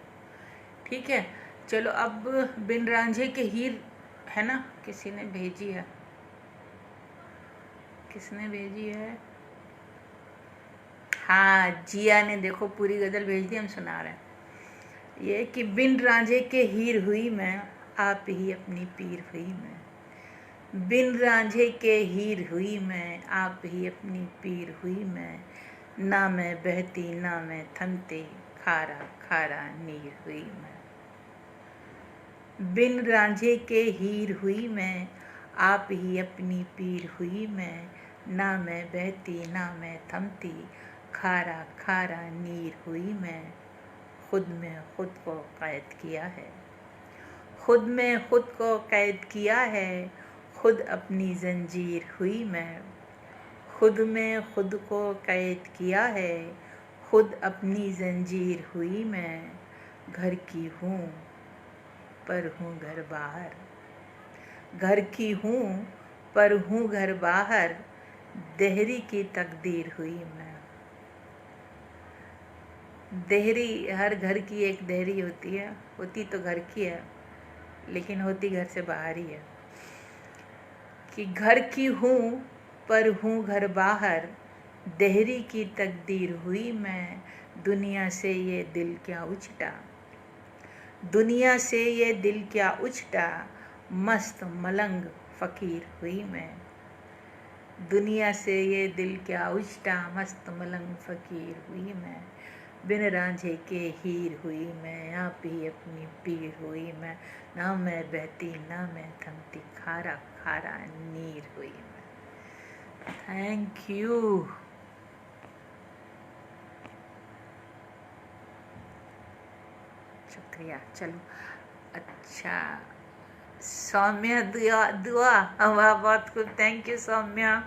ठीक है, चलो अब बिन रांझे के हीर है ना, किसी ने भेजी है, किसने भेजी है? हाँ, जिया ने देखो पूरी गजल भेज दी, हम सुना रहे हैं। ये कि बिन रांझे के हीर हुई मैं, आप ही अपनी पीर हुई मैं। बिन रांझे के हीर हुई मैं, आप ही अपनी पीर हुई मैं। ना मैं बहती ना मैं थमती, खारा खारा नीर हुई मैं। बिन रांझे के हीर हुई मैं, आप ही अपनी पीर हुई मैं। ना मैं बहती ना मैं थमती, खारा खारा नीर हुई मैं। खुद में खुद को कैद किया है, खुद में खुद को कैद किया है। खुद अपनी जंजीर हुई मैं। खुद में खुद को कैद किया है, खुद अपनी जंजीर हुई मैं। घर की हूँ पर हूँ घर बाहर, घर की हूँ पर हूँ घर बाहर। देहरी की तकदीर हुई मैं। देहरी, हर घर की एक देहरी होती है, होती तो घर की है लेकिन होती घर से बाहर ही है। कि घर की हूँ पर हूँ घर बाहर, देहरी की तकदीर हुई मैं। दुनिया से ये दिल क्या उछटा, दुनिया से ये दिल क्या उछटा। मस्त मलंग फ़कीर हुई मैं। दुनिया से ये दिल क्या उछटा, मस्त मलंग फ़कीर हुई मैं। बिन रांझे के हीर हुई मैं, आप ही अपनी पीर हुई मैं। ना मैं बहती ना मैं थमती, खारा खारा नीर हुई मैं। Thank you. शुक्रिया। चलो अच्छा, सौम्या दुआ दुआ, वाह बहुत खूब, थैंक यू सौम्या।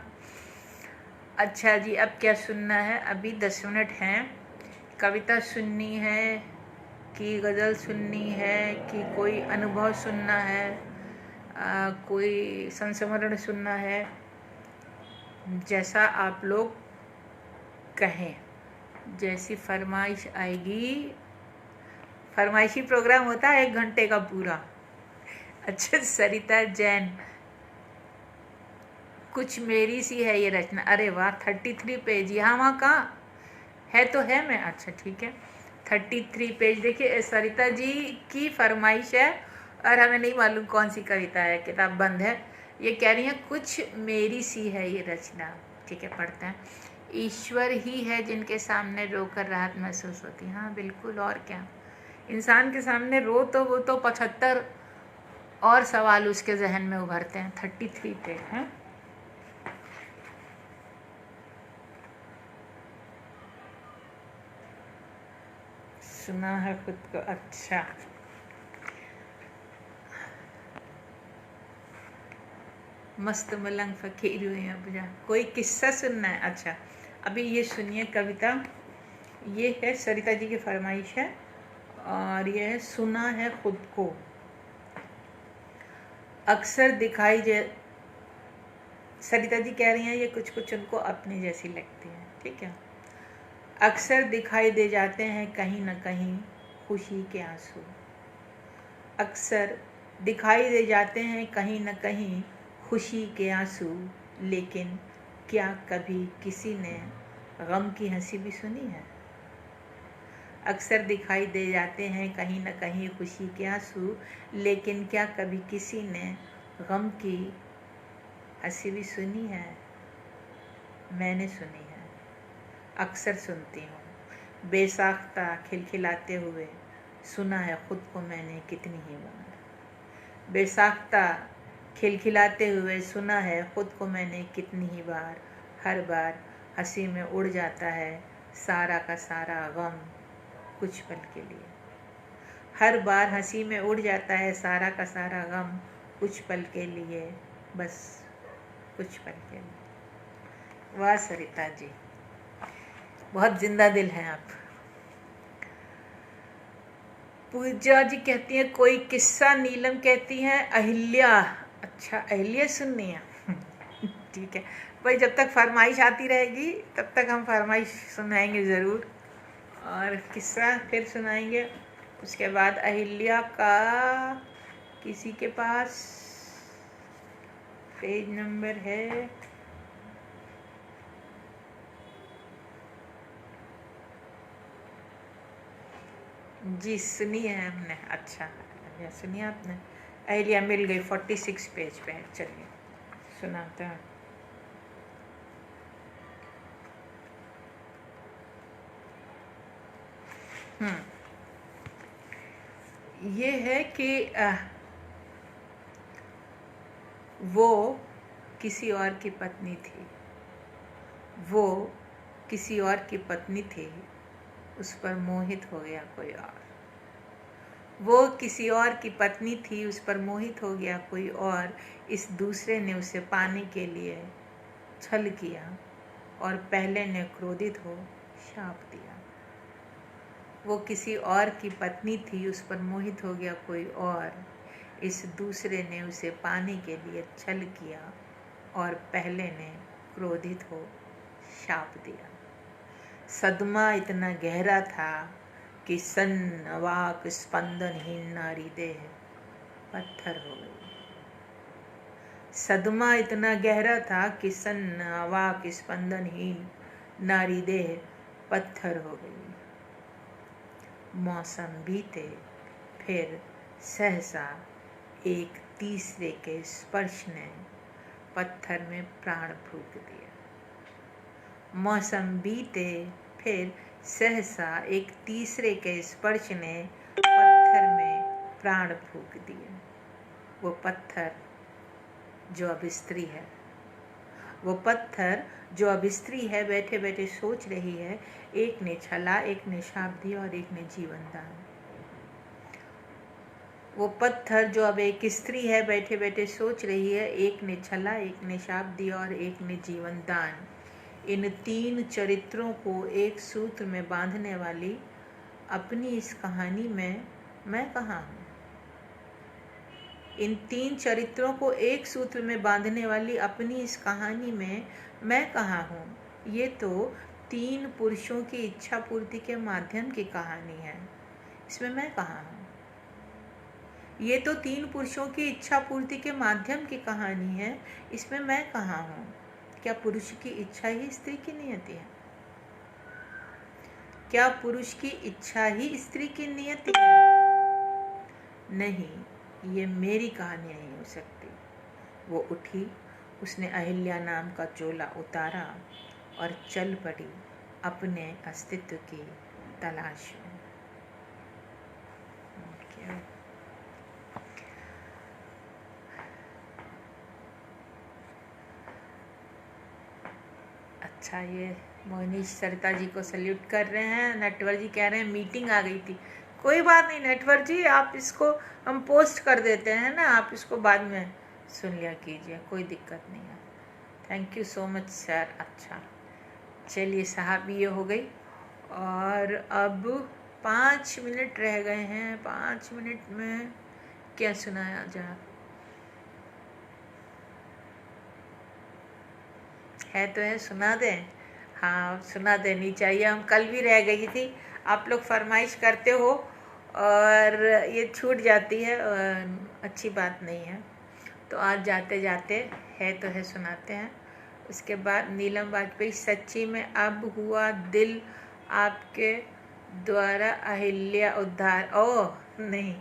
अच्छा जी, अब क्या सुनना है? अभी 10 मिनट हैं। कविता सुननी है कि गज़ल सुननी है कि कोई अनुभव सुनना है, कोई संस्मरण सुनना है, जैसा आप लोग कहें, जैसी फरमाइश आएगी। फरमाइशी प्रोग्राम होता है 1 घंटे का पूरा। अच्छा, सरिता जैन, कुछ मेरी सी है ये रचना। अरे वाह, 33 पेज, यहाँ वहाँ कहाँ है? तो है मैं, अच्छा ठीक है। 33 पेज। देखिए, सरिता जी की फरमाइश है और हमें नहीं मालूम कौन सी कविता है, किताब बंद है। ये कह रही हैं कुछ मेरी सी है ये रचना। ठीक है, पढ़ते हैं। ईश्वर ही है जिनके सामने रोकर राहत महसूस होती है। हाँ बिल्कुल, और क्या। इंसान के सामने रो तो वो तो 75 और सवाल उसके जहन में उभरते हैं। 33 पेज हैं। सुना है खुद को, अच्छा। मस्त मलंग फकीर हुए हैं बुझा। कोई किस्सा सुनना है? अच्छा, अभी ये सुनिए कविता। ये है सरिता जी की फरमाइश है और ये है सुना है खुद को। अक्सर दिखाई जे सरिता जी कह रही हैं ये कुछ कुछ उनको अपनी जैसी लगती है। ठीक है। अक्सर दिखाई दे जाते हैं कहीं न कहीं खुशी के आंसू। अक्सर दिखाई दे जाते हैं कहीं न कहीं खुशी के आंसू। लेकिन क्या कभी किसी ने गम की हंसी भी सुनी है? अक्सर दिखाई दे जाते हैं कहीं न कहीं खुशी के आंसू। लेकिन क्या कभी किसी ने गम की हंसी भी सुनी है? मैंने सुनी है, अक्सर सुनती हूँ। बेसाख्ता खिलखिलाते हुए सुना है खुद को मैंने कितनी ही बार। बेसाख्ता खिलखिलाते हुए सुना है खुद को मैंने कितनी ही बार। हर बार हंसी में उड़ जाता है सारा का सारा गम कुछ पल के लिए। हर बार हंसी में उड़ जाता है सारा का सारा गम कुछ पल के लिए, बस कुछ पल के लिए। वाह सरिता जी, बहुत जिंदा दिल हैं आप। पूजा जी कहती हैं कोई किस्सा। नीलम कहती हैं अहिल्या। अच्छा, अहिल्या सुननी है। ठीक है भाई, जब तक फरमाइश आती रहेगी तब तक हम फरमाइश सुनाएंगे ज़रूर, और किस्सा फिर सुनाएंगे। उसके बाद अहिल्या का किसी के पास पेज नंबर है जी सुनी है हमने। अच्छा अहिल्या सुनी आपने? अहिल्या मिल गई 46 पेज पे है। चलिए सुनाते हैं। ये है कि वो किसी और की पत्नी थी। वो किसी और की पत्नी थी, उस पर मोहित हो गया कोई और। वो किसी और की पत्नी थी, उस पर मोहित हो गया कोई और। इस दूसरे ने उसे पाने के लिए छल किया और पहले ने क्रोधित हो शाप दिया। वो किसी और की पत्नी थी, उस पर मोहित हो गया कोई और। इस दूसरे ने उसे पाने के लिए छल किया और पहले ने क्रोधित हो शाप दिया। सदमा इतना गहरा था कि वाक स्पंदनहीन नारी देह पत्थर हो गई। सदमा इतना गहरा था कि वाक स्पंदनहीन नारी देह पत्थर हो गई। मौसम बीते, फिर सहसा एक तीसरे के स्पर्श ने पत्थर में प्राण फूंक दिया। मौसम बीते, फिर सहसा एक तीसरे के स्पर्श ने पत्थर में प्राण फूंक दिए। वो पत्थर जो अब स्त्री है, वो पत्थर जो अब स्त्री है, बैठे बैठे सोच रही है, एक ने छला, एक ने शाप दिया और एक ने जीवन दान। वो पत्थर जो अब एक स्त्री है, बैठे बैठे सोच रही है, एक ने छला, एक ने शाप दिया और एक ने जीवन दान। इन तीन चरित्रों को एक सूत्र में बांधने वाली अपनी इस कहानी में मैं कहाँ हूँ? इन तीन चरित्रों को एक सूत्र में बांधने वाली अपनी इस कहानी में मैं कहाँ हूँ? ये तो तीन पुरुषों की इच्छा पूर्ति के माध्यम की कहानी है, इसमें मैं कहाँ हूँ? ये तो तीन पुरुषों की इच्छा पूर्ति के माध्यम की कहानी है, इसमें मैं कहाँ हूँ? क्या पुरुष की इच्छा ही स्त्री की नियति है? क्या पुरुष की इच्छा ही स्त्री की नियति है? नहीं, ये मेरी कहानी नहीं हो सकती। वो उठी, उसने अहिल्या नाम का चोला उतारा और चल पड़ी अपने अस्तित्व की तलाश में। अच्छा, ये मोहनीश सरिता जी को सल्यूट कर रहे हैं। नटवर जी कह रहे हैं मीटिंग आ गई थी। कोई बात नहीं नटवर जी, आप इसको हम पोस्ट कर देते हैं ना, आप इसको बाद में सुन लिया कीजिए, कोई दिक्कत नहीं है। Thank you so much sir. अच्छा चलिए साहब, ये हो गई और अब 5 मिनट रह गए हैं। 5 मिनट में क्या सुनाया जाए? है तो है, सुना दें? हाँ सुना देनी चाहिए। हम कल भी रह गई थी, आप लोग फरमाइश करते हो और ये छूट जाती है, अच्छी बात नहीं है। तो आज जाते जाते है तो है सुनाते हैं। उसके बाद नीलम वाजपेयी, सच्ची में अब हुआ दिल आपके द्वारा अहिल्या उद्धार। ओह नहीं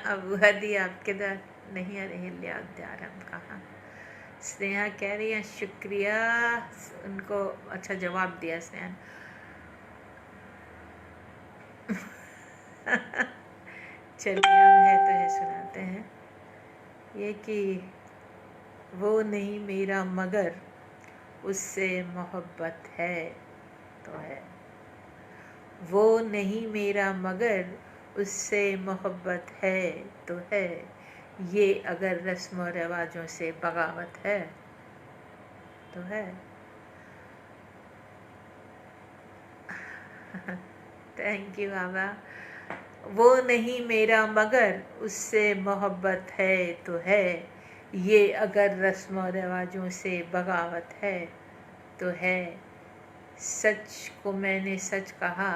अब हुआ दिल आपके द्वारा नहीं, अहिल्या उद्धार हम कहाँ। स्नेहा कह रही है शुक्रिया, उनको अच्छा जवाब दिया स्नेहा। चलिए हम है तो है सुनाते हैं। ये कि वो नहीं मेरा मगर उससे मोहब्बत है तो है। वो नहीं मेरा मगर उससे मोहब्बत है तो है। ये अगर रस्म और रिवाजों से बगावत है तो है। थैंक यू बाबा। वो नहीं मेरा मगर उससे मोहब्बत है तो है। ये अगर रस्म और रिवाजों से बगावत है तो है। सच को मैंने सच कहा,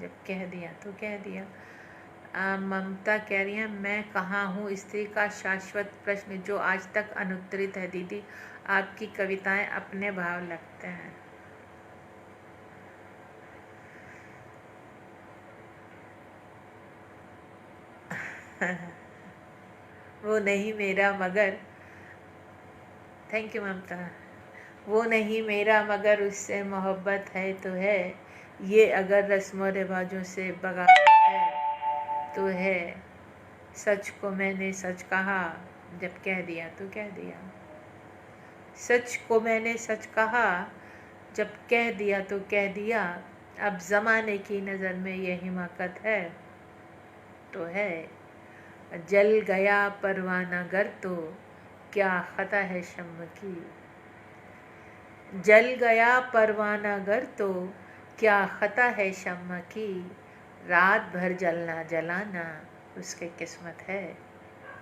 जब कह दिया तो कह दिया। ममता कह रही है मैं कहाँ हूँ, स्त्री का शाश्वत प्रश्न जो आज तक अनुत्तरित है। दीदी आपकी कविताएं अपने भाव लगते हैं। वो नहीं मेरा मगर, थैंक यू ममता। वो नहीं मेरा मगर उससे मोहब्बत है तो है, ये अगर रस्मों रिवाजों से बगावत है तो है। सच को मैंने सच कहा, जब कह दिया तो कह दिया। सच को मैंने सच कहा, जब कह दिया तो कह दिया। अब ज़माने की नज़र में ये हिमाकत है तो है। जल गया परवाना गर तो क्या खता है शम्म की। जल गया परवाना गर तो क्या खता है शम्म की। रात भर जलना जलाना उसके किस्मत है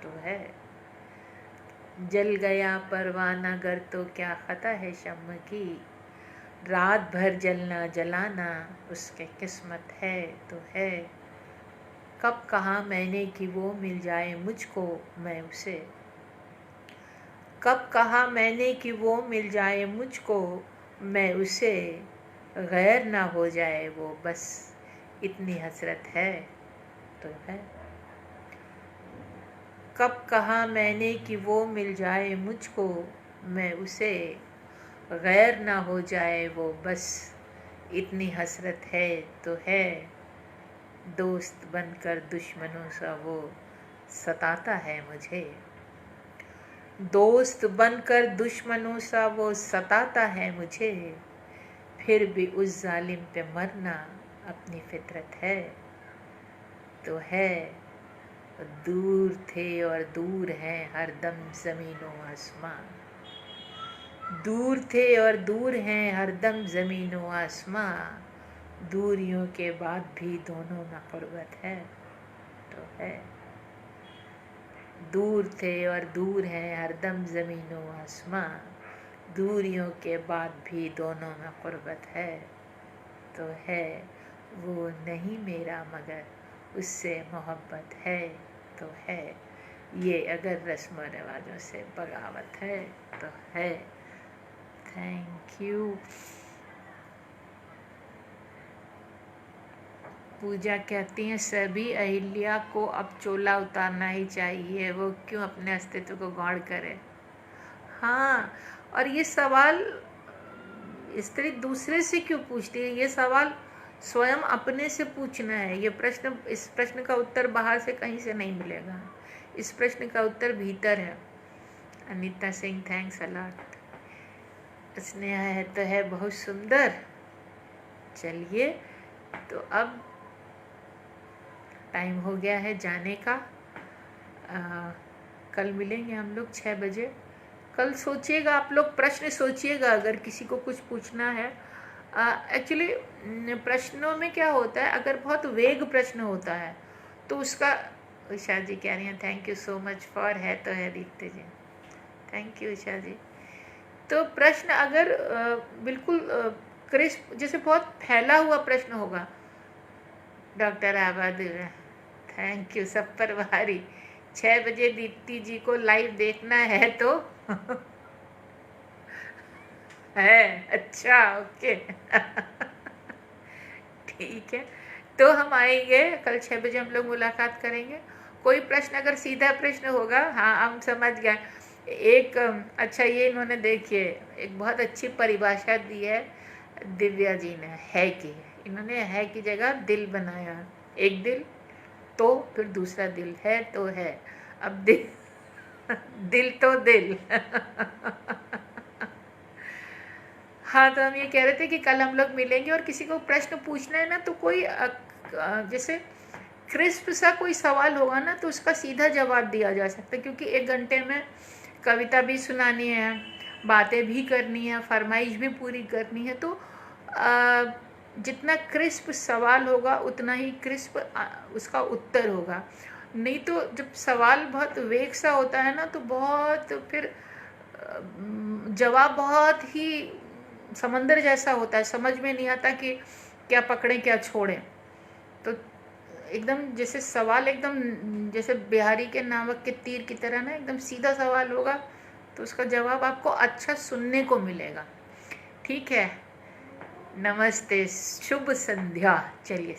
तो है। जल गया परवाना गर तो क्या खता है शम्म की। रात भर जलना जलाना उसके किस्मत है तो है। कब कहा मैंने कि वो मिल जाए मुझको मैं उसे। कब कहा मैंने कि वो मिल जाए मुझको मैं उसे। गैर ना हो जाए वो बस इतनी हसरत है तो है। कब कहा मैंने कि वो मिल जाए मुझको मैं उसे। गैर ना हो जाए वो बस इतनी हसरत है तो है। दोस्त बनकर दुश्मनों सा वो सताता है मुझे। दोस्त बनकर दुश्मनों सा वो सताता है मुझे। फिर भी उस जालिम पे मरना अपनी फितरत है तो है। दूर थे और दूर हैं हरदम ज़मीनों आसमां। दूर थे और दूर हैं हरदम ज़मीनों आसमां। दूरियों के बाद भी दोनों में क़ुर्बत है तो है। दूर थे और दूर हैं हरदम ज़मीनों आसमां। दूरियों के बाद भी दोनों में क़ुर्बत है तो है। वो नहीं मेरा मगर उससे मोहब्बत है तो है। ये अगर रस्म रिवाजों से बगावत है तो है। Thank you. पूजा कहती हैं सभी अहिल्या को अब चोला उतारना ही चाहिए, वो क्यों अपने अस्तित्व को गौड़ करे। हाँ, और ये सवाल स्त्री दूसरे से क्यों पूछती है, ये सवाल स्वयं अपने से पूछना है। ये प्रश्न, इस प्रश्न का उत्तर बाहर से कहीं से नहीं मिलेगा, इस प्रश्न का उत्तर भीतर है। Anita Singh thanks a lot. स्नेहा है तो है बहुत सुंदर। चलिए, तो अब टाइम हो गया है जाने का। कल मिलेंगे हम लोग 6 बजे। कल सोचिएगा, आप लोग प्रश्न सोचिएगा अगर किसी को कुछ पूछना है। एक्चुअली प्रश्नों में क्या होता है, अगर बहुत वेग प्रश्न होता है तो उसका, उषा जी कह रही हैं thank you so much for है तो है दीप्ति जी, थैंक यू उषा जी। तो प्रश्न अगर बिल्कुल क्रिस्प, जैसे बहुत फैला हुआ प्रश्न होगा, डॉक्टर आबाद थैंक यू, सब पर भारी। 6 बजे दीप्ति जी को लाइव देखना है तो है, अच्छा ओके ठीक है, तो हम आएंगे कल 6 बजे, हम लोग मुलाकात करेंगे। कोई प्रश्न अगर सीधा प्रश्न होगा, हाँ हम समझ गए। एक अच्छा, ये इन्होंने देखिए एक बहुत अच्छी परिभाषा दी है दिव्या जी ने, है कि इन्होंने है की जगह दिल बनाया। एक दिल तो फिर दूसरा दिल है तो है, अब दिल दिल तो दिल हाँ, तो हम ये कह रहे थे कि कल हम लोग मिलेंगे और किसी को प्रश्न पूछना है ना, तो कोई जैसे क्रिस्प सा कोई सवाल होगा ना तो उसका सीधा जवाब दिया जा सकता है, क्योंकि 1 घंटे में कविता भी सुनानी है, बातें भी करनी है, फरमाइश भी पूरी करनी है। तो जितना क्रिस्प सवाल होगा उतना ही क्रिस्प उसका उत्तर होगा। नहीं तो जब सवाल बहुत वेग सा होता है ना तो बहुत फिर जवाब बहुत ही समंदर जैसा होता है, समझ में नहीं आता कि क्या पकड़ें क्या छोड़ें। तो एकदम जैसे सवाल एकदम जैसे बिहारी के नावक के तीर की तरह ना, एकदम सीधा सवाल होगा तो उसका जवाब आपको अच्छा सुनने को मिलेगा। ठीक है, नमस्ते, शुभ संध्या। चलिए।